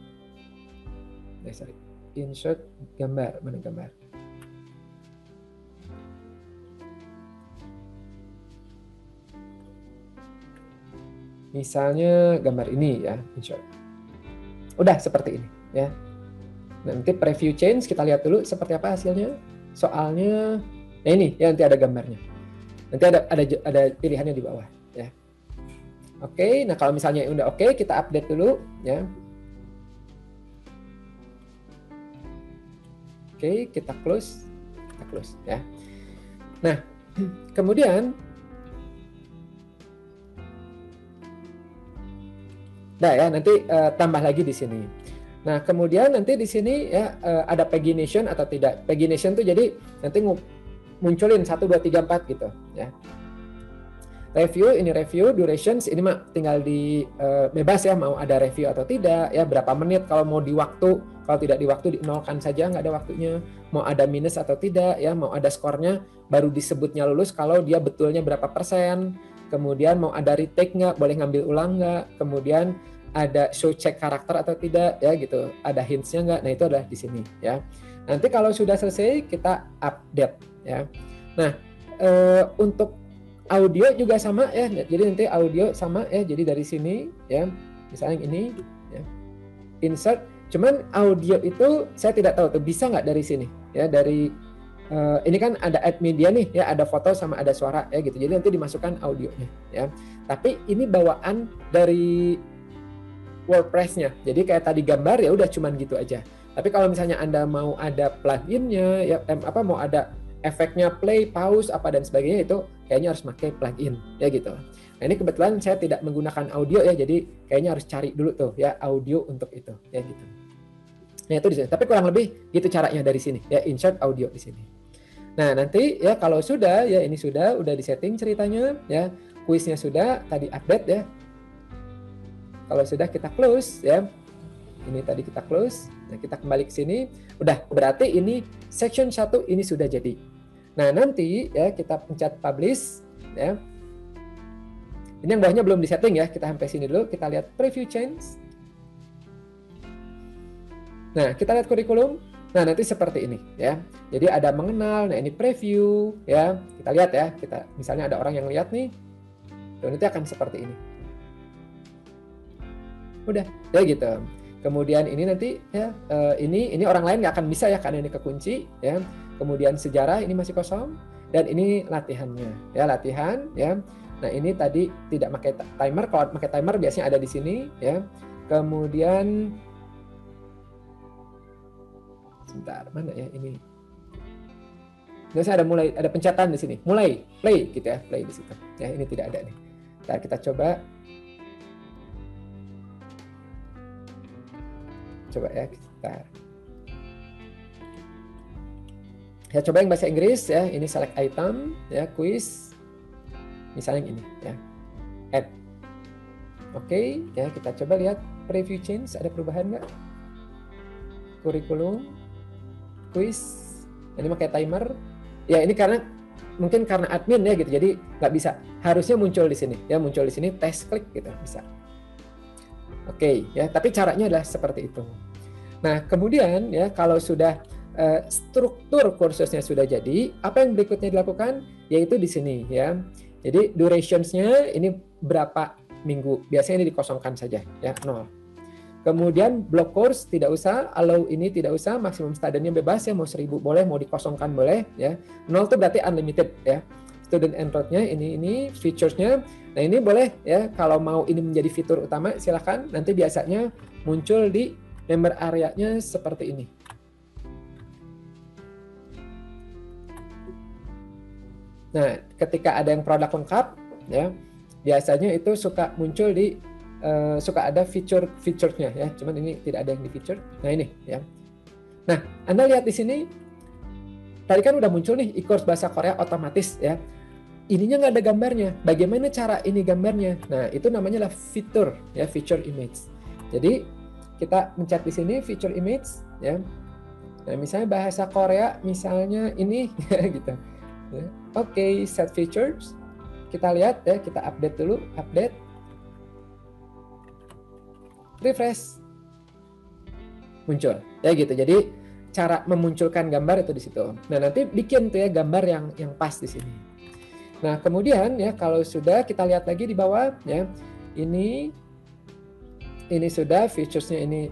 A: Insert gambar, mana gambar? Misalnya gambar ini ya, insert. Udah seperti ini ya. Nanti preview change kita lihat dulu seperti apa hasilnya. Soalnya nah ini ya, nanti ada gambarnya. Nanti ada pilihannya di bawah ya. Oke, nah kalau misalnya udah oke, kita update dulu ya. Oke, kita close ya. Nah, kemudian nah ya nanti tambah lagi di sini. Nah, kemudian nanti di sini ya ada pagination atau tidak. Pagination tuh jadi nanti munculin 1 2 3 4 gitu ya. Review durations ini mah tinggal di bebas ya, mau ada review atau tidak ya, berapa menit, kalau mau di waktu, kalau tidak di waktu dinolkan saja, nggak ada waktunya, mau ada minus atau tidak ya, mau ada skornya baru disebutnya lulus kalau dia betulnya berapa persen, kemudian mau ada retake nggak, boleh ngambil ulang nggak, kemudian ada show check karakter atau tidak ya gitu, ada hintsnya nggak, nah itu adalah di sini ya. Nanti kalau sudah selesai kita update ya. Nah untuk audio juga sama ya, jadi nanti audio sama ya, jadi dari sini ya, misalnya ini ya, insert, cuman audio itu saya tidak tahu tuh bisa nggak dari sini ya, dari ini kan ada add media nih ya, ada foto sama ada suara ya gitu, jadi nanti dimasukkan audionya ya, tapi ini bawaan dari WordPress-nya, jadi kayak tadi gambar ya udah cuman gitu aja. Tapi kalau misalnya Anda mau ada plugin-nya ya, mau ada efeknya play, pause, apa dan sebagainya, itu kayaknya harus pakai plugin ya gitu. Nah ini kebetulan saya tidak menggunakan audio ya, jadi kayaknya harus cari dulu tuh ya audio untuk itu ya gitu. Nah itu di sini. Tapi kurang lebih gitu caranya dari sini ya, insert audio di sini. Nah nanti ya kalau sudah ya, ini sudah disetting ceritanya ya, kuisnya sudah, tadi update ya. Kalau sudah kita close ya. Ini tadi kita close. Nah, kita kembali ke sini. Udah, berarti ini section 1 ini sudah jadi. Nah, nanti ya kita pencet publish ya. Ini yang bawahnya belum disetting ya. Kita sampai sini dulu, kita lihat preview change. Nah, kita lihat kurikulum. Nah, nanti seperti ini ya. Jadi ada mengenal, nah ini preview ya. Kita lihat ya, kita misalnya ada orang yang lihat nih. Dan nanti akan seperti ini. Udah, ya gitu. Kemudian ini nanti ya ini orang lain nggak akan bisa ya karena ini kekunci ya. Kemudian sejarah ini masih kosong dan ini latihannya ya, latihan ya. Nah ini tadi tidak pakai timer, kalau pakai timer biasanya ada di sini ya. Kemudian sebentar mana ya ini. Biasanya ada pencetan di sini, mulai play gitu ya, play di situ ya. Ini tidak ada nih. Nah, kita coba ya kita coba yang bahasa Inggris ya, ini select item ya, quiz misalnya yang ini ya, add. Oke ya, kita coba lihat preview change, ada perubahan nggak? Kurikulum, quiz, ini pakai timer. Ya ini mungkin karena admin ya gitu, jadi nggak bisa. Harusnya muncul di sini, ya muncul di sini, tes klik gitu bisa. Oke, ya. Tapi caranya adalah seperti itu. Nah kemudian ya kalau sudah struktur kursusnya sudah jadi, apa yang berikutnya dilakukan? Yaitu di sini ya. Jadi durationsnya ini berapa minggu? Biasanya ini dikosongkan saja ya 0. Kemudian block course tidak usah, allow ini tidak usah, maksimum studentnya bebas ya, mau 1000 boleh, mau dikosongkan boleh ya. 0 itu berarti unlimited ya. Student enrolled-nya ini features-nya. Nah ini boleh ya, kalau mau ini menjadi fitur utama silakan. Nanti biasanya muncul di member area-nya seperti ini. Nah, ketika ada yang produk lengkap, ya biasanya itu suka muncul di suka ada feature-nya ya. Cuman ini tidak ada yang di feature. Nah ini ya. Nah, Anda lihat di sini, tadi kan udah muncul nih e-course bahasa Korea otomatis ya. Ininya nggak ada gambarnya. Bagaimana cara ini gambarnya? Nah, itu namanya lah fitur ya, feature image. Jadi kita mencet di sini feature image ya. Nah, misalnya bahasa Korea, misalnya ini gitu. Ya. Oke, set features. Kita lihat ya, kita update dulu, update. Refresh. Muncul. Ya gitu. Jadi cara memunculkan gambar itu di situ. Nah, nanti bikin tuh ya gambar yang pas di sini. Nah, kemudian ya kalau sudah kita lihat lagi di bawah ya. Ini sudah featuresnya ini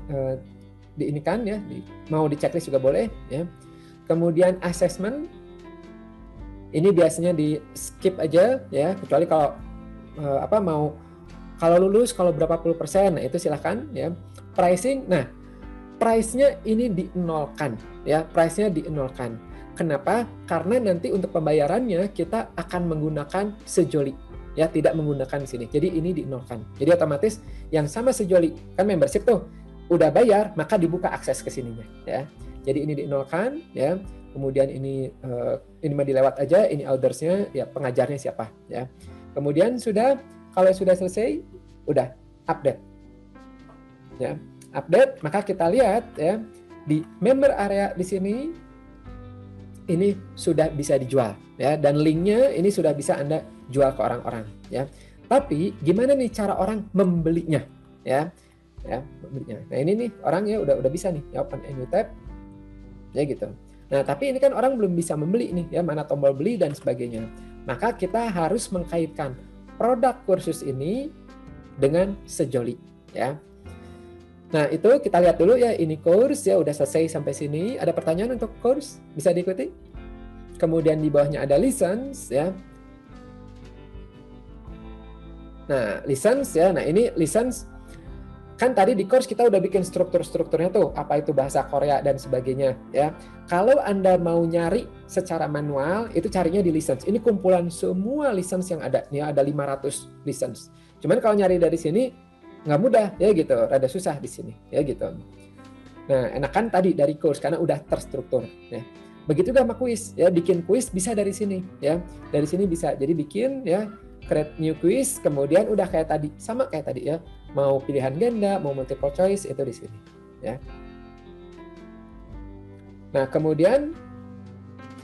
A: diinikan ya, mau di checklist juga boleh ya. Kemudian assessment ini biasanya di skip aja ya, kecuali kalau kalau lulus kalau berapa puluh persen, nah itu silahkan ya. Pricing, nah price-nya ini di-nolkan ya, price-nya di-nolkan. Kenapa? Karena nanti untuk pembayarannya kita akan menggunakan sejoli ya, tidak menggunakan di sini. Jadi ini di-nolkan. Jadi otomatis yang sama sejoli kan membership tuh udah bayar maka dibuka akses ke sininya ya. Jadi ini di-nolkan ya. Kemudian ini mah dilewat aja, ini eldersnya ya, pengajarnya siapa ya. Kemudian kalau sudah selesai udah update ya, update, maka kita lihat ya di member area di sini ini sudah bisa dijual ya, dan linknya ini sudah bisa Anda jual ke orang-orang ya. Tapi gimana nih cara orang membelinya ya membelinya. Nah ini nih orang ya udah bisa nih ya, open a new tab ya gitu. Nah, tapi ini kan orang belum bisa membeli nih ya, mana tombol beli dan sebagainya. Maka kita harus mengkaitkan produk kursus ini dengan sejoli ya. Nah, itu kita lihat dulu ya, ini course ya udah selesai sampai sini. Ada pertanyaan untuk course? Bisa diikuti? Kemudian di bawahnya ada license ya. Nah, license ya. Nah, ini license kan tadi di course kita udah bikin strukturnya tuh, apa itu bahasa Korea dan sebagainya ya. Kalau Anda mau nyari secara manual, itu carinya di license. Ini kumpulan semua license yang ada. Nih ada 500 license. Cuman kalau nyari dari sini nggak mudah ya gitu, rada susah di sini ya gitu. Nah, enakan tadi dari course karena udah terstruktur ya. Begitu juga sama quiz ya, bikin quiz bisa dari sini ya. Dari sini bisa. Jadi bikin ya, create new quiz, kemudian udah kayak tadi, sama kayak tadi ya. Mau pilihan ganda, mau multiple choice, itu di sini ya. Nah, kemudian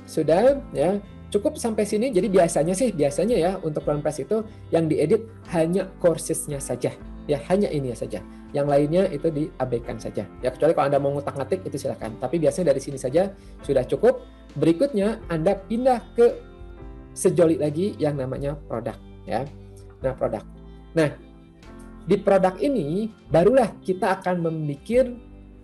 A: sudah ya, cukup sampai sini. Jadi biasanya ya untuk WordPress itu yang diedit hanya courses-nya saja ya, hanya ini saja. Yang lainnya itu diabaikan saja ya, kecuali kalau Anda mau ngutak-ngatik itu silakan. Tapi biasanya dari sini saja sudah cukup. Berikutnya Anda pindah ke sejoli lagi yang namanya produk ya. Nah, produk. Nah, di produk ini barulah kita akan membuat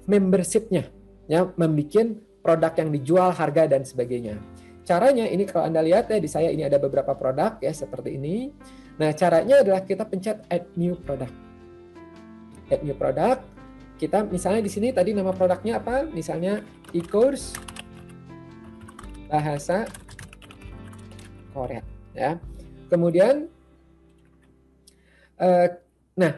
A: membership-nya ya, membuat produk yang dijual, harga dan sebagainya. Caranya ini kalau Anda lihat ya, di saya ini ada beberapa produk ya seperti ini. Nah, caranya adalah kita pencet add new product. Add new product. Kita misalnya di sini tadi nama produknya apa? Misalnya e-course bahasa Korea ya. Kemudian nah,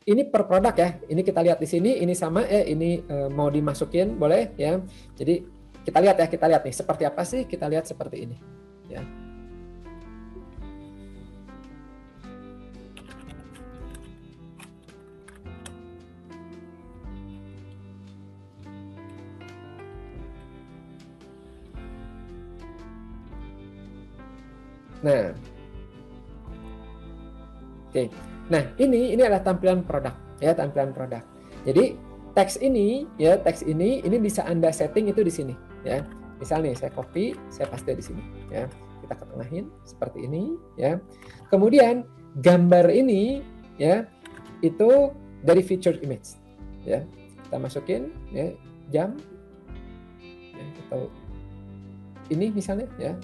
A: ini per produk ya. Ini kita lihat di sini, ini sama ya, ini mau dimasukin boleh ya. Jadi kita lihat nih seperti apa sih? Kita lihat seperti ini ya. Nah, oke. Nah, ini adalah tampilan produk ya, tampilan produk. Jadi teks ini ini bisa Anda setting itu di sini ya. Misal nih saya copy, saya paste di sini ya. Kita ketengahin seperti ini ya. Kemudian gambar ini ya itu dari featured image ya. Kita masukin ya jam ya, atau ini misalnya ya.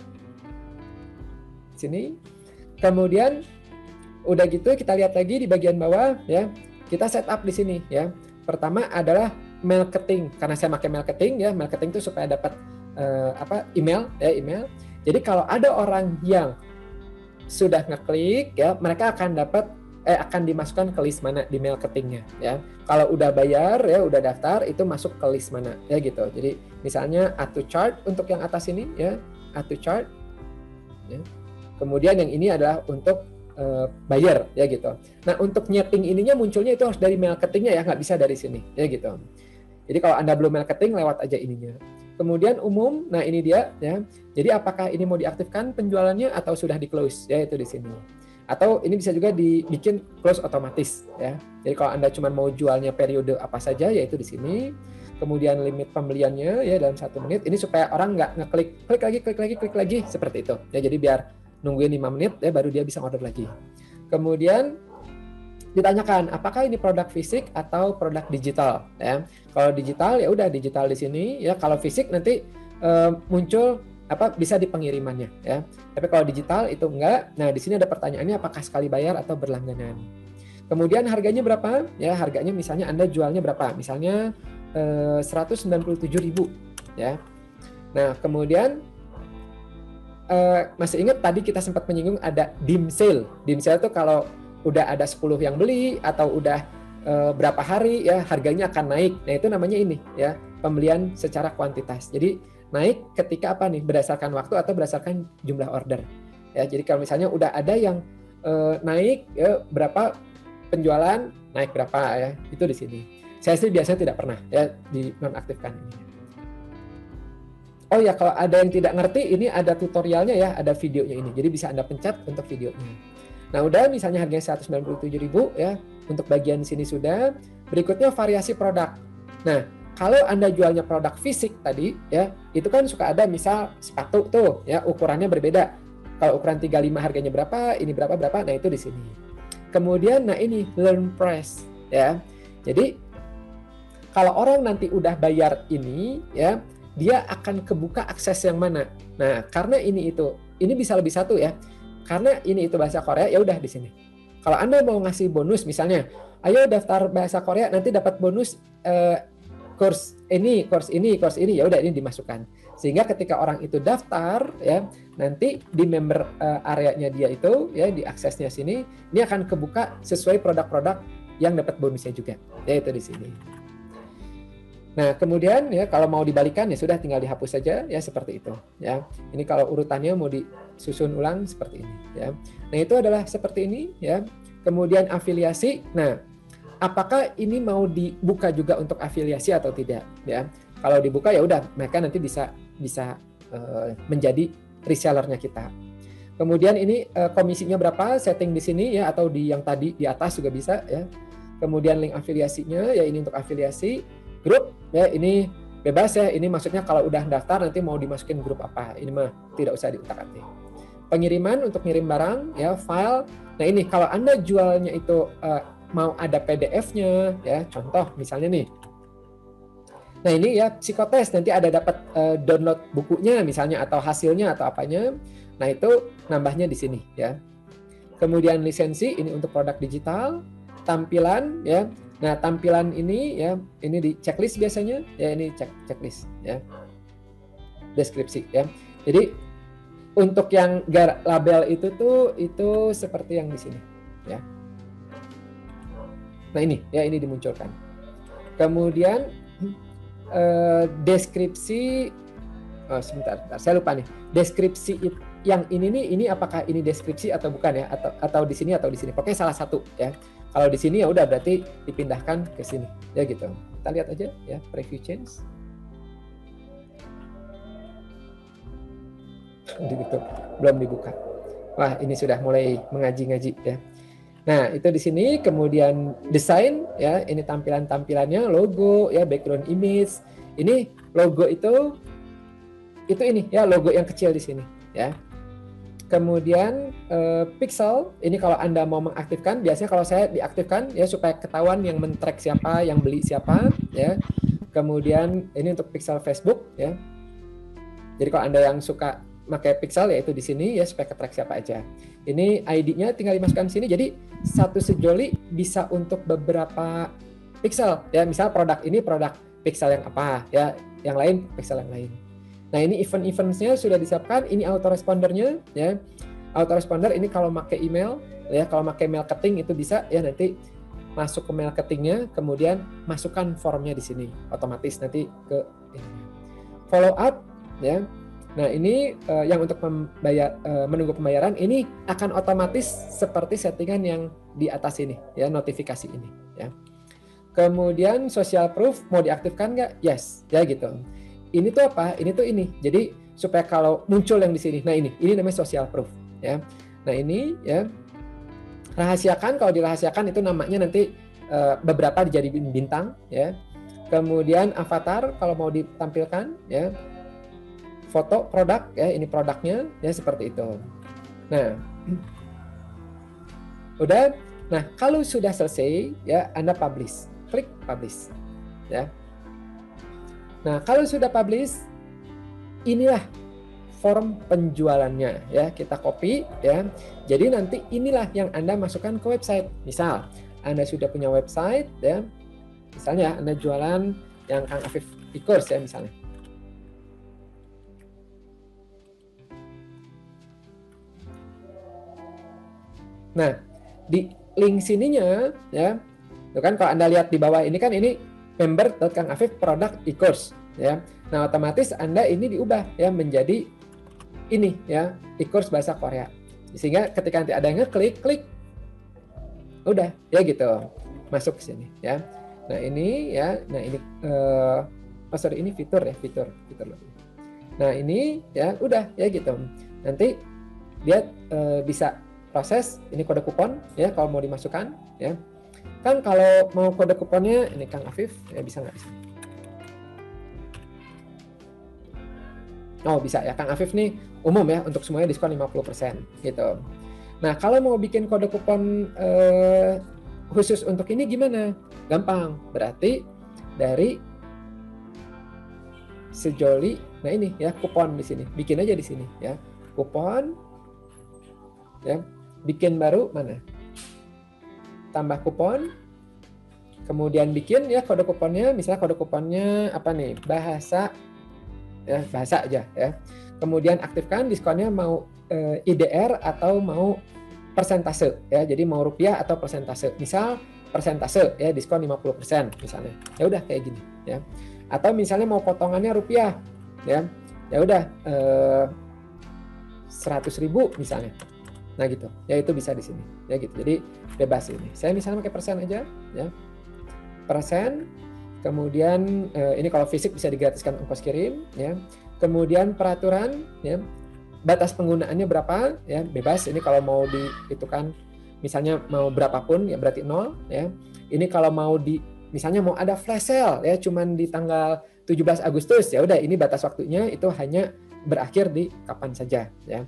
A: Sini. Kemudian udah gitu kita lihat lagi di bagian bawah ya. Kita setup di sini ya. Pertama adalah marketing, karena saya pakai marketing ya. Marketing itu supaya dapat email ya, email. Jadi kalau ada orang yang sudah ngeklik ya, mereka akan dapat akan dimasukkan ke list mana di marketingnya ya. Kalau udah bayar ya, udah daftar itu masuk ke list mana ya gitu. Jadi misalnya add to chart untuk yang atas ini ya, add to chart ya. Kemudian yang ini adalah untuk buyer ya gitu. Nah untuk nyeting ininya munculnya itu harus dari marketingnya ya, nggak bisa dari sini ya gitu. Jadi kalau Anda belum marketing lewat aja ininya. Kemudian umum, nah ini dia ya. Jadi apakah ini mau diaktifkan penjualannya atau sudah di close ya, itu di sini. Atau ini bisa juga dibikin close otomatis ya. Jadi kalau Anda cuma mau jualnya periode apa saja ya itu di sini. Kemudian limit pembeliannya ya dalam 1 menit. Ini supaya orang nggak ngeklik klik lagi seperti itu. Ya jadi biar nungguin 5 menit ya baru dia bisa order lagi. Kemudian ditanyakan apakah ini produk fisik atau produk digital ya. Kalau digital ya udah digital di sini ya. Kalau fisik nanti muncul bisa di pengirimannya ya. Tapi kalau digital itu enggak. Nah, di sini ada pertanyaannya apakah sekali bayar atau berlangganan. Kemudian harganya berapa? Ya, harganya misalnya Anda jualnya berapa? Misalnya 197.000 ya. Nah, kemudian masih ingat tadi kita sempat menyinggung ada dim sale. Dim sale itu kalau udah ada 10 yang beli atau udah berapa hari ya harganya akan naik. Nah, itu namanya ini ya, pembelian secara kuantitas. Jadi naik ketika apa nih? Berdasarkan waktu atau berdasarkan jumlah order. Ya, jadi kalau misalnya udah ada yang naik ya berapa penjualan, naik berapa ya. Itu di sini. Saya sih biasanya tidak pernah ya dinonaktifkan ini. Oh ya, kalau ada yang tidak ngerti, ini ada tutorialnya ya, ada videonya ini. Jadi bisa Anda pencet untuk videonya. Nah, udah misalnya harganya 197.000 ya, untuk bagian sini sudah. Berikutnya variasi produk. Nah, kalau Anda jualnya produk fisik tadi ya, itu kan suka ada misal sepatu tuh ya, ukurannya berbeda. Kalau ukuran 35 harganya berapa, ini berapa, nah itu di sini. Kemudian nah ini learn price ya. Jadi kalau orang nanti udah bayar ini ya, dia akan kebuka akses yang mana. Nah, karena ini bisa lebih satu ya. Karena ini itu bahasa Korea, ya udah di sini. Kalau Anda mau ngasih bonus misalnya, ayo daftar bahasa Korea nanti dapat bonus course ini, ya udah ini dimasukkan. Sehingga ketika orang itu daftar ya, nanti di member areanya dia itu ya di aksesnya sini, ini akan kebuka sesuai produk-produk yang dapat bonusnya juga. Ya itu di sini. Nah, kemudian ya kalau mau dibalikan ya sudah tinggal dihapus saja ya seperti itu ya. Ini kalau urutannya mau disusun ulang seperti ini ya. Nah, itu adalah seperti ini ya. Kemudian afiliasi. Nah, apakah ini mau dibuka juga untuk afiliasi atau tidak ya? Kalau dibuka ya udah mereka nanti bisa menjadi resellernya kita. Kemudian ini komisinya berapa? Setting di sini ya atau di yang tadi di atas juga bisa ya. Kemudian link afiliasinya ya ini untuk afiliasi. Grup ya ini bebas ya, ini maksudnya kalau udah daftar nanti mau dimasukin grup apa, ini mah tidak usah diutak-atik. Pengiriman untuk ngirim barang ya, file. Nah ini kalau Anda jualnya itu mau ada PDF-nya ya, contoh misalnya nih. Nah ini ya psikotes nanti ada dapat download bukunya misalnya atau hasilnya atau apanya. Nah itu nambahnya di sini ya. Kemudian lisensi ini untuk produk digital, tampilan ya. Nah, tampilan ini ya, ini di checklist biasanya, ya ini checklist ya. Deskripsi ya. Jadi untuk yang label itu seperti yang di sini ya. Nah, ini ya ini dimunculkan. Kemudian deskripsi sebentar, saya lupa nih. Deskripsi yang ini nih, ini apakah ini deskripsi atau bukan ya? Atau di sini atau di sini. Pokoknya salah satu ya. Kalau di sini ya udah berarti dipindahkan ke sini ya gitu. Kita lihat aja ya preview change. Belum dibuka. Wah, ini sudah mulai mengaji-ngaji ya. Nah, itu di sini, kemudian desain ya, ini tampilan-tampilannya, logo ya, background image. Ini logo itu ini ya, logo yang kecil di sini ya. Kemudian pixel, ini kalau Anda mau mengaktifkan, biasanya kalau saya diaktifkan ya supaya ketahuan yang men-track siapa, yang beli siapa ya. Kemudian ini untuk pixel Facebook ya. Jadi kalau Anda yang suka pakai pixel ya itu di sini ya supaya ke-track siapa aja. Ini ID-nya tinggal dimasukkan sini. Jadi satu sejoli bisa untuk beberapa pixel ya. Misal produk ini produk pixel yang apa ya, yang lain pixel yang lain. Nah, ini event-eventnya sudah disiapkan, ini autorespondernya ya. Autoresponder ini kalau pakai email ya, kalau pakai marketing itu bisa ya, nanti masuk ke marketingnya, kemudian masukkan formnya di sini, otomatis nanti ke ini. Follow up ya. Nah, ini yang untuk menunggu pembayaran ini akan otomatis seperti settingan yang di atas ini ya, notifikasi ini ya. Kemudian social proof mau diaktifkan nggak? Yes ya gitu. Ini tuh apa? Ini tuh ini. Jadi supaya kalau muncul yang di sini. Nah, ini namanya social proof ya. Nah, ini ya. Rahasiakan, kalau dirahasiakan itu namanya nanti beberapa dijadiin bintang ya. Kemudian avatar kalau mau ditampilkan ya. Foto produk ya, ini produknya ya, seperti itu. Nah, udah. Nah, kalau sudah selesai ya, Anda publish. Klik publish ya. Nah, kalau sudah publish, inilah form penjualannya ya, kita copy ya. Jadi nanti inilah yang Anda masukkan ke website. Misal Anda sudah punya website ya, misalnya Anda jualan yang Kang Afif e-course ya misalnya. Nah, di link sininya ya, itu kan kalau Anda lihat di bawah ini kan ini member.kangafif product e-course ya. Nah, otomatis Anda ini diubah ya menjadi ini ya, e-course bahasa Korea. Sehingga ketika nanti ada yang ngeklik, klik udah ya gitu. Masuk ke sini ya. Nah, ini ya, nah ini sorry, ini fitur ya, fitur lebih. Nah, ini ya udah ya gitu. Nanti dia bisa proses ini kode kupon ya kalau mau dimasukkan ya. Kan kalau mau kode kuponnya ini Kang Afif ya, bisa nggak di sini? Oh, bisa ya. Kang Afif nih umum ya, untuk semuanya diskon 50% gitu. Nah, kalau mau bikin kode kupon khusus untuk ini gimana? Gampang. Berarti dari sejoli, nah ini ya kupon di sini. Bikin aja di sini ya. Kupon ya. Bikin baru mana? Tambah kupon. Kemudian bikin ya kode kuponnya, misalnya kode kuponnya apa nih? Bahasa ya, bahasa aja ya. Kemudian aktifkan diskonnya mau IDR atau mau persentase ya. Jadi mau rupiah atau persentase. Misal persentase ya, diskon 50% misalnya. Ya udah kayak gini ya. Atau misalnya mau potongannya rupiah ya. Ya udah 100.000 misalnya. Nah gitu. Ya itu bisa di sini. Ya gitu. Jadi bebas ini. Saya misalnya pakai persen aja ya. Persen. Kemudian ini kalau fisik bisa digratiskan ongkos kirim ya. Kemudian peraturan ya, batas penggunaannya berapa ya, bebas. Ini kalau mau dihitungkan misalnya mau berapapun ya berarti 0 ya. Ini kalau mau misalnya mau ada flash sale ya cuman di tanggal 17 Agustus ya udah, ini batas waktunya itu hanya berakhir di kapan saja ya.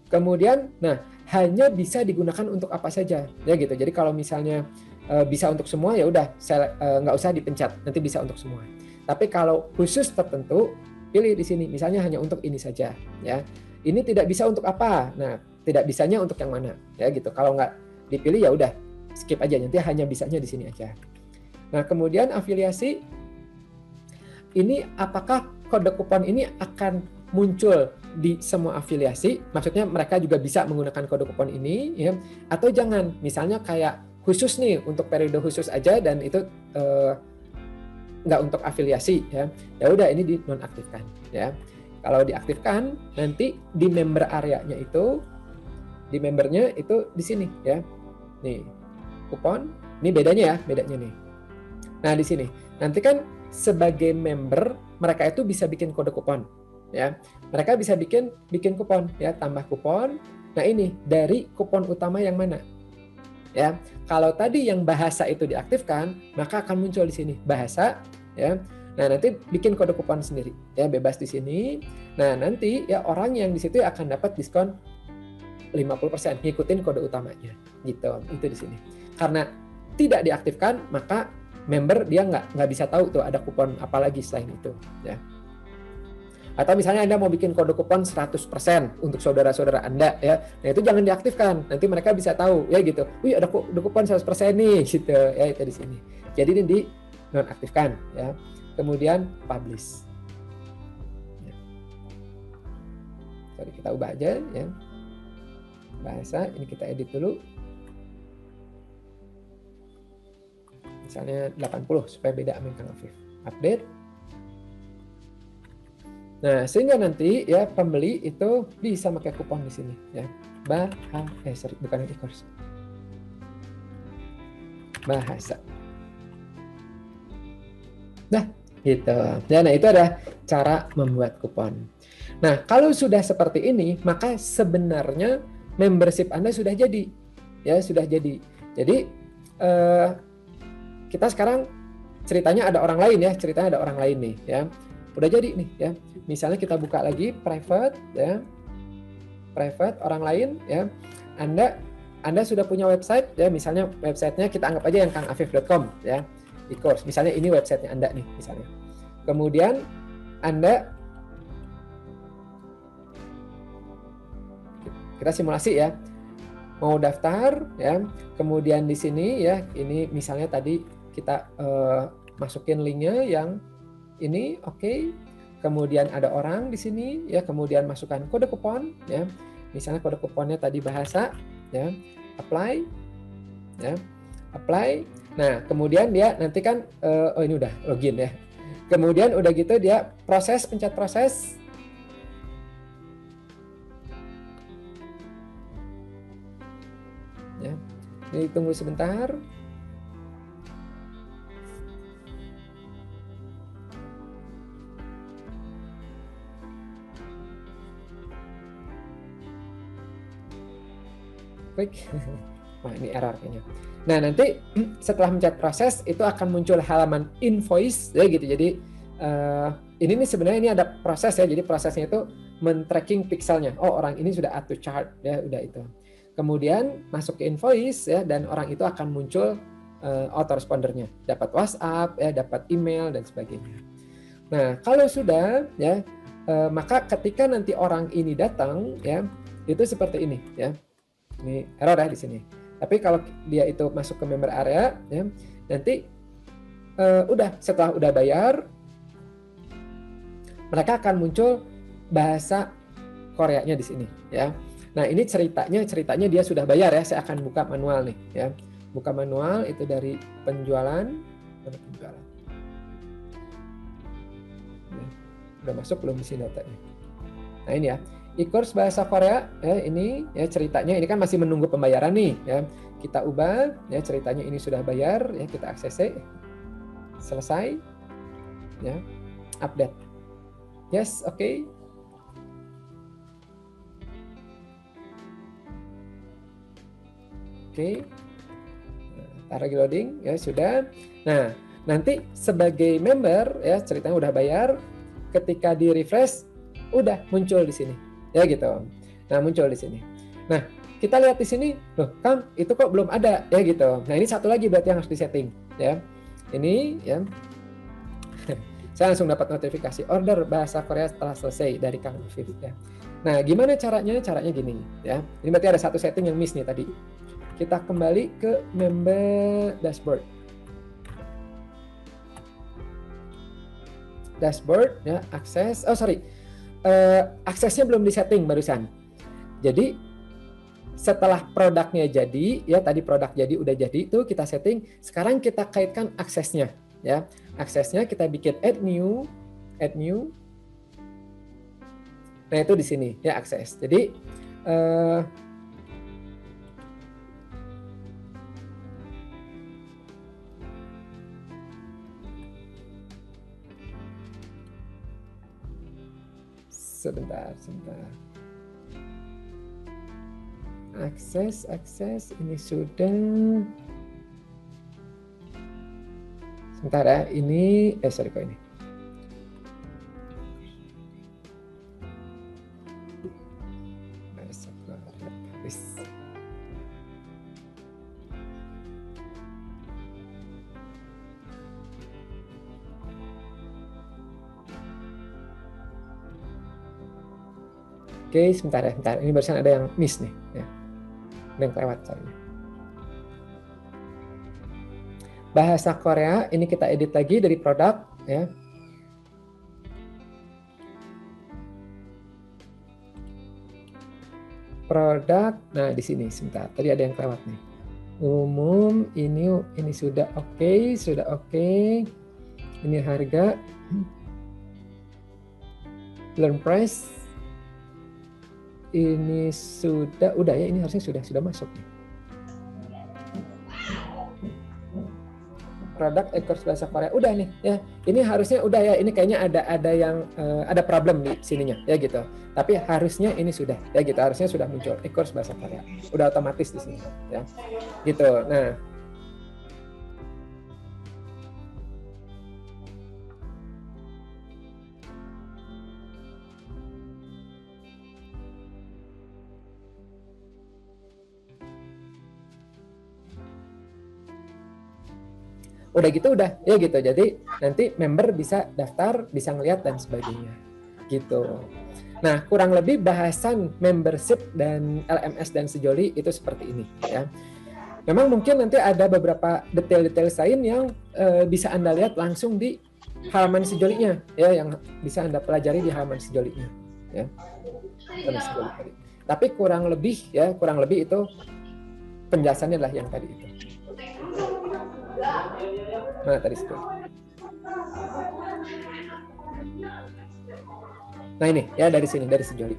A: Kemudian nah hanya bisa digunakan untuk apa saja ya gitu. Jadi kalau misalnya bisa untuk semua ya udah, nggak usah dipencet, nanti bisa untuk semua. Tapi kalau khusus tertentu pilih di sini, misalnya hanya untuk ini saja ya. Ini tidak bisa untuk apa? Nah, tidak bisanya untuk yang mana ya gitu. Kalau nggak dipilih ya udah skip aja, nanti hanya bisanya di sini aja. Nah, kemudian afiliasi ini apakah kode kupon ini akan muncul di semua afiliasi? Maksudnya mereka juga bisa menggunakan kode kupon ini ya, atau jangan? Misalnya kayak khusus nih untuk periode khusus aja dan itu nggak untuk afiliasi ya. Ya udah ini dinonaktifkan ya. Kalau diaktifkan nanti di member area-nya itu, di membernya itu di sini ya. Nih kupon, ini bedanya ya, bedanya nih. Nah di sini nanti kan sebagai member mereka itu bisa bikin kode kupon ya. Mereka bisa bikin kupon ya, tambah kupon. Nah ini dari kupon utama yang mana? Ya, kalau tadi yang bahasa itu diaktifkan, maka akan muncul di sini bahasa, ya. Nah, nanti bikin kode kupon sendiri, ya, bebas di sini. Nah, nanti ya orang yang di situ akan dapat diskon 50%, ngikutin kode utamanya, gitu. Itu di sini. Karena tidak diaktifkan, maka member dia nggak bisa tahu tuh ada kupon apa lagi selain itu, ya. Atau misalnya Anda mau bikin kode kupon 100% untuk saudara-saudara Anda, ya. Nah, itu jangan diaktifkan. Nanti mereka bisa tahu, ya gitu. Wih, ada kupon 100% nih, gitu. Ya, itu di sini. Jadi ini di nonaktifkan, ya. Kemudian publish. Ya. Jadi kita ubah aja, ya. Bahasa, ini kita edit dulu. Misalnya 80 supaya beda sama Kang Afif. Update. Nah, sehingga nanti ya pembeli itu bisa pakai kupon di sini, ya. Bukan e-course. Bahasa. Nah, gitu. Ya, nah itu ada cara membuat kupon. Nah, kalau sudah seperti ini, maka sebenarnya membership Anda sudah jadi. Ya, sudah jadi. Jadi kita sekarang ceritanya ada orang lain, ya. Ceritanya ada orang lain nih, ya. Udah jadi nih, ya. Misalnya kita buka lagi private, ya. Private orang lain, ya. Anda sudah punya website, ya. Misalnya websitenya kita anggap aja yang kangafif.com, ya. E-course. Misalnya ini websitenya Anda nih, misalnya. Kemudian Anda kita simulasi, ya. Mau daftar, ya. Kemudian di sini, ya, ini misalnya tadi kita masukin linknya yang ini, oke. Kemudian ada orang di sini, ya. Kemudian masukkan kode kupon, ya. Misalnya kode kuponnya tadi bahasa, ya. Apply, ya. Apply. Nah, kemudian dia nanti kan, oh ini udah login, ya. Kemudian udah gitu dia proses, pencet proses. Ya. Ini tunggu sebentar. Klik. Wah, ini error kayaknya. Nah, nanti setelah mencet proses itu akan muncul halaman invoice, ya gitu. Jadi ini nih sebenarnya ini ada proses, ya. Jadi prosesnya itu men-tracking pixelnya. Oh, orang ini sudah add to chart, ya, udah itu. Kemudian masuk ke invoice, ya, dan orang itu akan muncul autorespondernya. Dapat WhatsApp, ya, dapat email dan sebagainya. Nah, kalau sudah, ya, maka ketika nanti orang ini datang, ya, itu seperti ini, ya. Ini error, ya, di sini. Tapi kalau dia itu masuk ke member area, ya, nanti udah setelah udah bayar, mereka akan muncul bahasa Koreanya di sini, ya. Nah, ini ceritanya dia sudah bayar, ya. Saya akan buka manual nih, ya. Buka manual itu dari penjualan. Mana penjualan? Udah masuk belum isi datanya? Nah, ini, ya. E-course bahasa Korea, ya, ini, ya, ceritanya ini kan masih menunggu pembayaran nih, ya. Kita ubah, ya, ceritanya ini sudah bayar, ya, kita akses, selesai, ya, update, yes, oke. Oke, taruh lagi loading, ya, sudah. Nah, nanti sebagai member, ya, ceritanya udah bayar, ketika di refresh udah muncul di sini, ya gitu. Nah, muncul di sini. Nah, kita lihat di sini, loh, Kang, itu kok belum ada, ya gitu. Nah, ini satu lagi berarti yang harus disetting, ya. Ini, ya. Saya langsung dapat notifikasi order bahasa Korea telah selesai dari Kang Afif, ya. Nah, gimana caranya? Caranya gini, ya. Ini berarti ada satu setting yang miss nih tadi. Kita kembali ke member dashboard. Dashboard, ya, akses. Oh, sorry. Aksesnya belum disetting barusan. Jadi setelah produknya jadi, ya, tadi produk jadi udah jadi itu kita setting. Sekarang kita kaitkan aksesnya, ya. Aksesnya kita bikin add new. Nah, itu di sini, ya, akses. Jadi sebentar. akses ini sudah. Sebentar ya, ini sorry kok ini. Oke, sebentar ya, bentar. Ini barusan ada yang miss nih. Ya. Ada yang kelewat soalnya. Bahasa Korea, ini kita edit lagi dari produk. Ya. Produk, nah di sini sebentar. Tadi ada yang kelewat nih. Umum, ini sudah oke, sudah oke. Ini harga. Learn price. Ini udah ya, ini harusnya sudah masuk nih. Produk e-course bahasa Korea udah nih ya. Ini harusnya udah ya. Ini kayaknya ada yang ada problem di sininya ya gitu. Tapi harusnya ini sudah ya gitu. Harusnya sudah muncul e-course bahasa Korea. Udah otomatis di sini ya. Gitu. Nah, udah gitu udah ya gitu. Jadi nanti member bisa daftar, bisa ngeliat dan sebagainya gitu. Nah, kurang lebih bahasan membership dan LMS dan sejoli itu seperti ini ya. Memang mungkin nanti ada beberapa detail-detail lain yang bisa Anda lihat langsung di halaman sejolinya ya, yang bisa Anda pelajari di halaman sejolinya ya. Tapi kurang lebih itu penjelasannya lah yang tadi itu. Nah, tadi situ. Nah ini ya dari sini, dari sejoli.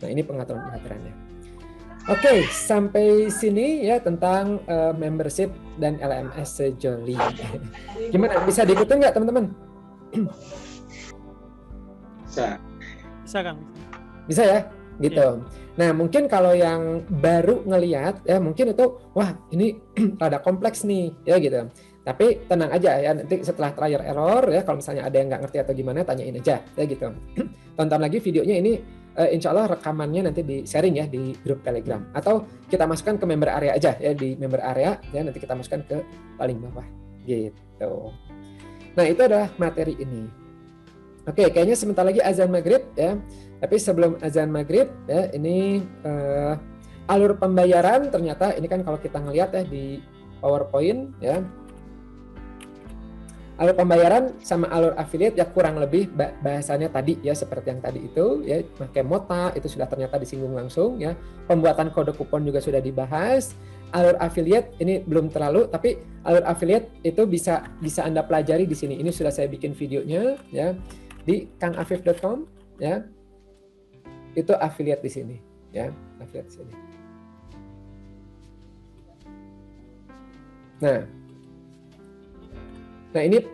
A: Nah ini pengaturannya. Oke, sampai sini ya tentang membership dan LMS sejoli. Gimana? Bisa diikutin nggak teman-teman?
B: Bisa.
C: Bisa Kang.
A: Bisa ya, gitu. Ya. Nah mungkin kalau yang baru ngelihat ya mungkin itu wah ini rada kompleks nih ya gitu. Tapi tenang aja ya, nanti setelah trial error ya, kalau misalnya ada yang nggak ngerti atau gimana, tanyain aja ya gitu. Tonton lagi videonya ini, insya Allah rekamannya nanti di sharing ya di grup Telegram. Atau kita masukkan ke member area aja ya, di member area ya nanti kita masukkan ke paling bawah gitu. Nah itu adalah materi ini. Oke, kayaknya sebentar lagi azan maghrib ya. Tapi sebelum azan maghrib ya, ini alur pembayaran ternyata ini kan kalau kita ngelihat ya di PowerPoint ya. Alur pembayaran sama alur affiliate ya kurang lebih bahasanya tadi ya seperti yang tadi itu ya, pakai Mota itu sudah ternyata disinggung langsung ya. Pembuatan kode kupon juga sudah dibahas. Alur affiliate ini belum terlalu, tapi alur affiliate itu bisa Anda pelajari di sini. Ini sudah saya bikin videonya ya di kangafif.com ya. Itu affiliate di sini ya, affiliate di sini. Nah ini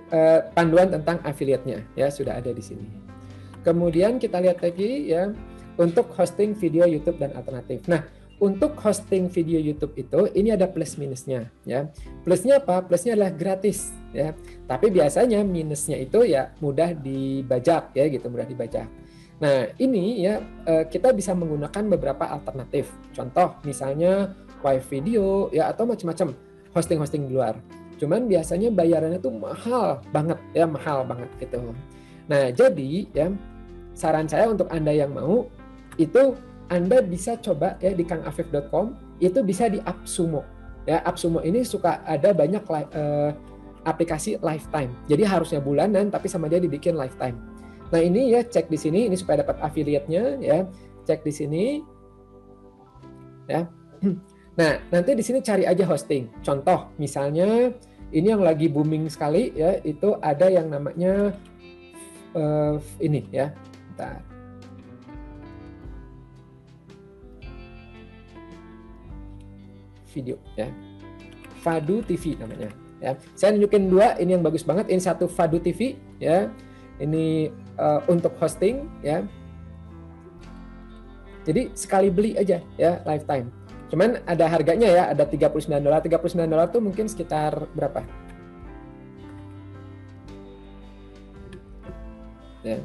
A: panduan tentang affiliate-nya ya sudah ada di sini. Kemudian kita lihat lagi ya untuk hosting video YouTube dan alternatif. Nah untuk hosting video YouTube itu ini ada plus minusnya ya. Plusnya apa? Plusnya adalah gratis ya. Tapi biasanya minusnya itu ya mudah dibajak ya gitu, mudah dibajak. Nah ini ya kita bisa menggunakan beberapa alternatif. Contoh misalnya Wave Video ya atau macam-macam hosting di luar. Cuman biasanya bayarannya tuh mahal banget ya, mahal banget gitu. Nah jadi ya saran saya untuk Anda yang mau itu Anda bisa coba ya di kangafif.com, itu bisa di AppSumo ya. AppSumo ini suka ada banyak aplikasi lifetime. Jadi harusnya bulanan tapi sama dia dibikin lifetime. Nah ini ya cek di sini, ini supaya dapat affiliate-nya ya, cek di sini ya. Nah nanti di sini cari aja hosting. Contoh misalnya ini yang lagi booming sekali ya, itu ada yang namanya ini ya. Bentar. Video ya. Fadu TV namanya ya. Saya nunjukin dua, ini yang bagus banget. Ini satu Fadu TV ya. Ini untuk hosting ya. Jadi sekali beli aja ya lifetime. Cuman ada harganya ya, ada $39. $39 tuh mungkin sekitar berapa? Ya.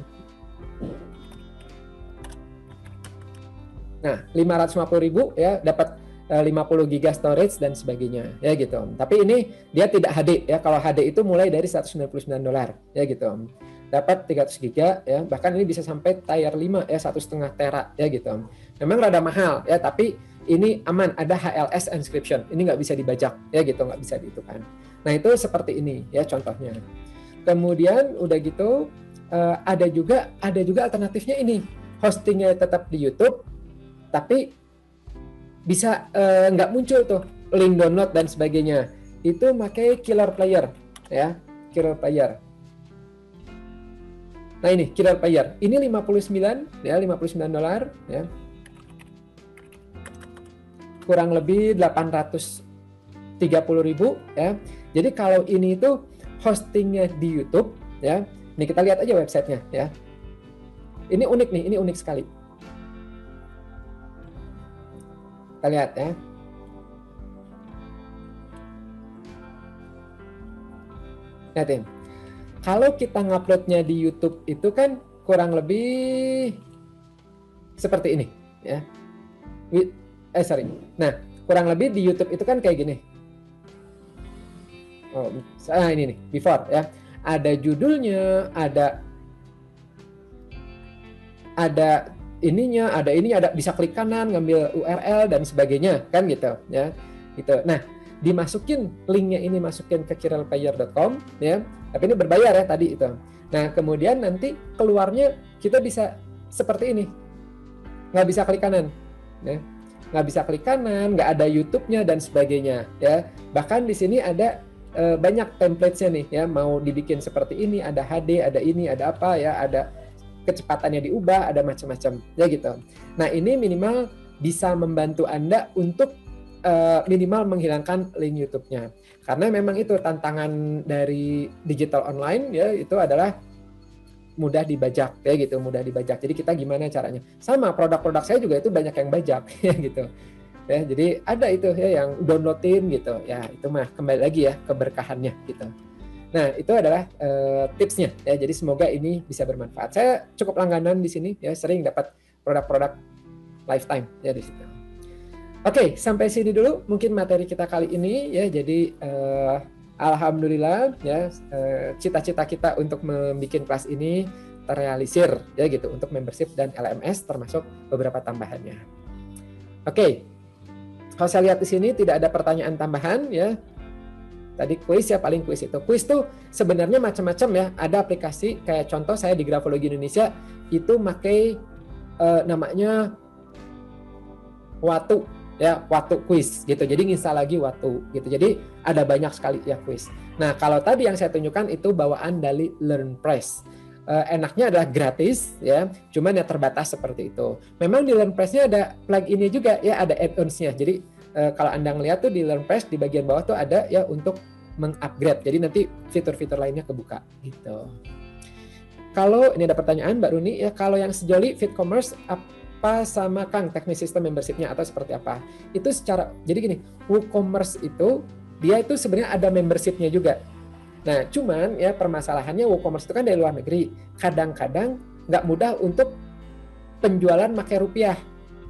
A: Nah, 550.000 ya, dapat 50 GB storage dan sebagainya ya gitu. Tapi ini dia tidak HD ya. Kalau HD itu mulai dari $199 ya gitu. Dapat 300 GB ya. Bahkan ini bisa sampai tier 5 ya, 1,5 tera ya gitu. Memang rada mahal ya, tapi ini aman, ada HLS encryption. Ini nggak bisa dibajak ya gitu, nggak bisa diitukan. Nah, itu seperti ini ya contohnya. Kemudian udah gitu ada juga alternatifnya ini. Hostingnya tetap di YouTube, tapi bisa nggak muncul tuh link download dan sebagainya. Itu pakai Killer Player ya, Killer Player. Nah ini Killer Player, ini 59 ya, $59 ya. Kurang lebih 830.000 ya. Jadi kalau ini itu hostingnya di YouTube ya. Ini kita lihat aja websitenya ya. Ini unik nih, ini unik sekali. Kita lihat ya. Lihatin. Kalau kita nguploadnya di YouTube itu kan kurang lebih seperti ini ya. Nah, kurang lebih di YouTube itu kan kayak gini. Oh, ini nih, before ya. Ada judulnya, ada ininya, ada bisa klik kanan, ngambil URL dan sebagainya, kan gitu ya. Gitu. Nah, dimasukin linknya ini, masukin ke kiralplayer.com ya. Tapi ini berbayar ya tadi itu. Nah, kemudian nanti keluarnya kita bisa seperti ini. Nggak bisa klik kanan. Ya. Nggak bisa klik kanan, nggak ada YouTube-nya dan sebagainya ya. Bahkan di sini ada banyak template-nya nih ya, mau dibikin seperti ini, ada HD, ada ini, ada apa ya, ada kecepatannya diubah, ada macam-macam ya gitu. Nah, ini minimal bisa membantu Anda untuk minimal menghilangkan link YouTube-nya. Karena memang itu tantangan dari digital online ya, itu adalah mudah dibajak ya gitu, mudah dibajak. Jadi kita gimana caranya? Sama produk-produk saya juga itu banyak yang bajak ya gitu. Ya, jadi ada itu ya yang downloadin gitu. Ya, itu mah kembali lagi ya keberkahannya gitu. Nah, itu adalah tipsnya ya. Jadi semoga ini bisa bermanfaat. Saya cukup langganan di sini ya, sering dapat produk-produk lifetime ya di situ. Oke, sampai sini dulu mungkin materi kita kali ini ya. Jadi alhamdulillah ya, cita-cita kita untuk membuat kelas ini terrealisir ya gitu, untuk membership dan LMS termasuk beberapa tambahannya. Oke. Kalau saya lihat di sini tidak ada pertanyaan tambahan ya. Tadi kuis ya, paling kuis itu. Kuis tuh sebenarnya macam-macam ya. Ada aplikasi kayak contoh saya di Grafologi Indonesia itu pakai namanya Watu ya, Watu Quiz gitu. Jadi nginstal lagi Watu gitu. Jadi ada banyak sekali ya kuis. Nah, kalau tadi yang saya tunjukkan itu bawaan dari LearnPress. Enaknya adalah gratis ya, cuman ya terbatas seperti itu. Memang di LearnPress-nya ada plug-in-nya juga ya, ada add-ons-nya. Jadi kalau Anda ngelihat tuh di LearnPress di bagian bawah tuh ada ya untuk mengupgrade. Jadi nanti fitur-fitur lainnya kebuka gitu. Kalau ini ada pertanyaan Mbak Runi ya, kalau yang sejoli FitCommerce apa sama Kang teknis sistem membership-nya atau seperti apa? Itu secara, jadi gini, WooCommerce itu dia itu sebenarnya ada membership-nya juga. Nah, cuman ya permasalahannya WooCommerce itu kan dari luar negeri. Kadang-kadang nggak mudah untuk penjualan pakai rupiah.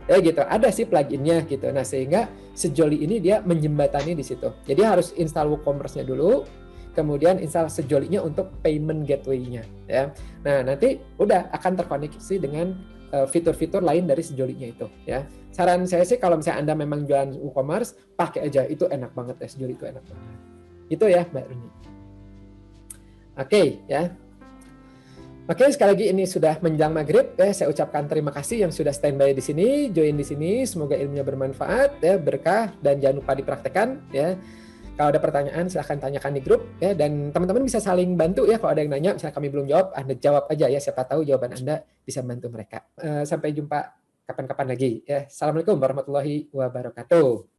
A: Ya gitu, ada sih plugin-nya gitu. Nah, sehingga Sejoli ini dia menjembatani di situ. Jadi harus install WooCommerce-nya dulu, kemudian install Sejoli-nya untuk payment gateway-nya ya. Nah, nanti udah akan terkoneksi dengan fitur-fitur lain dari Sejoli-nya itu ya. Saran saya sih kalau misalnya Anda memang jualan WooCommerce, pakai aja, itu enak banget ya, Sejoli itu enak banget. Itu ya, Mbak Runi. Oke, ya. Oke, sekali lagi ini sudah menjelang maghrib ya. Saya ucapkan terima kasih yang sudah standby di sini, join di sini. Semoga ilmunya bermanfaat ya, berkah, dan jangan lupa dipraktekkan ya. Kalau ada pertanyaan silahkan tanyakan di grup ya, dan teman-teman bisa saling bantu ya. Kalau ada yang nanya, misalnya kami belum jawab, Anda jawab aja ya. Siapa tahu jawaban Anda bisa membantu mereka. Sampai jumpa kapan-kapan lagi ya. Assalamualaikum warahmatullahi wabarakatuh.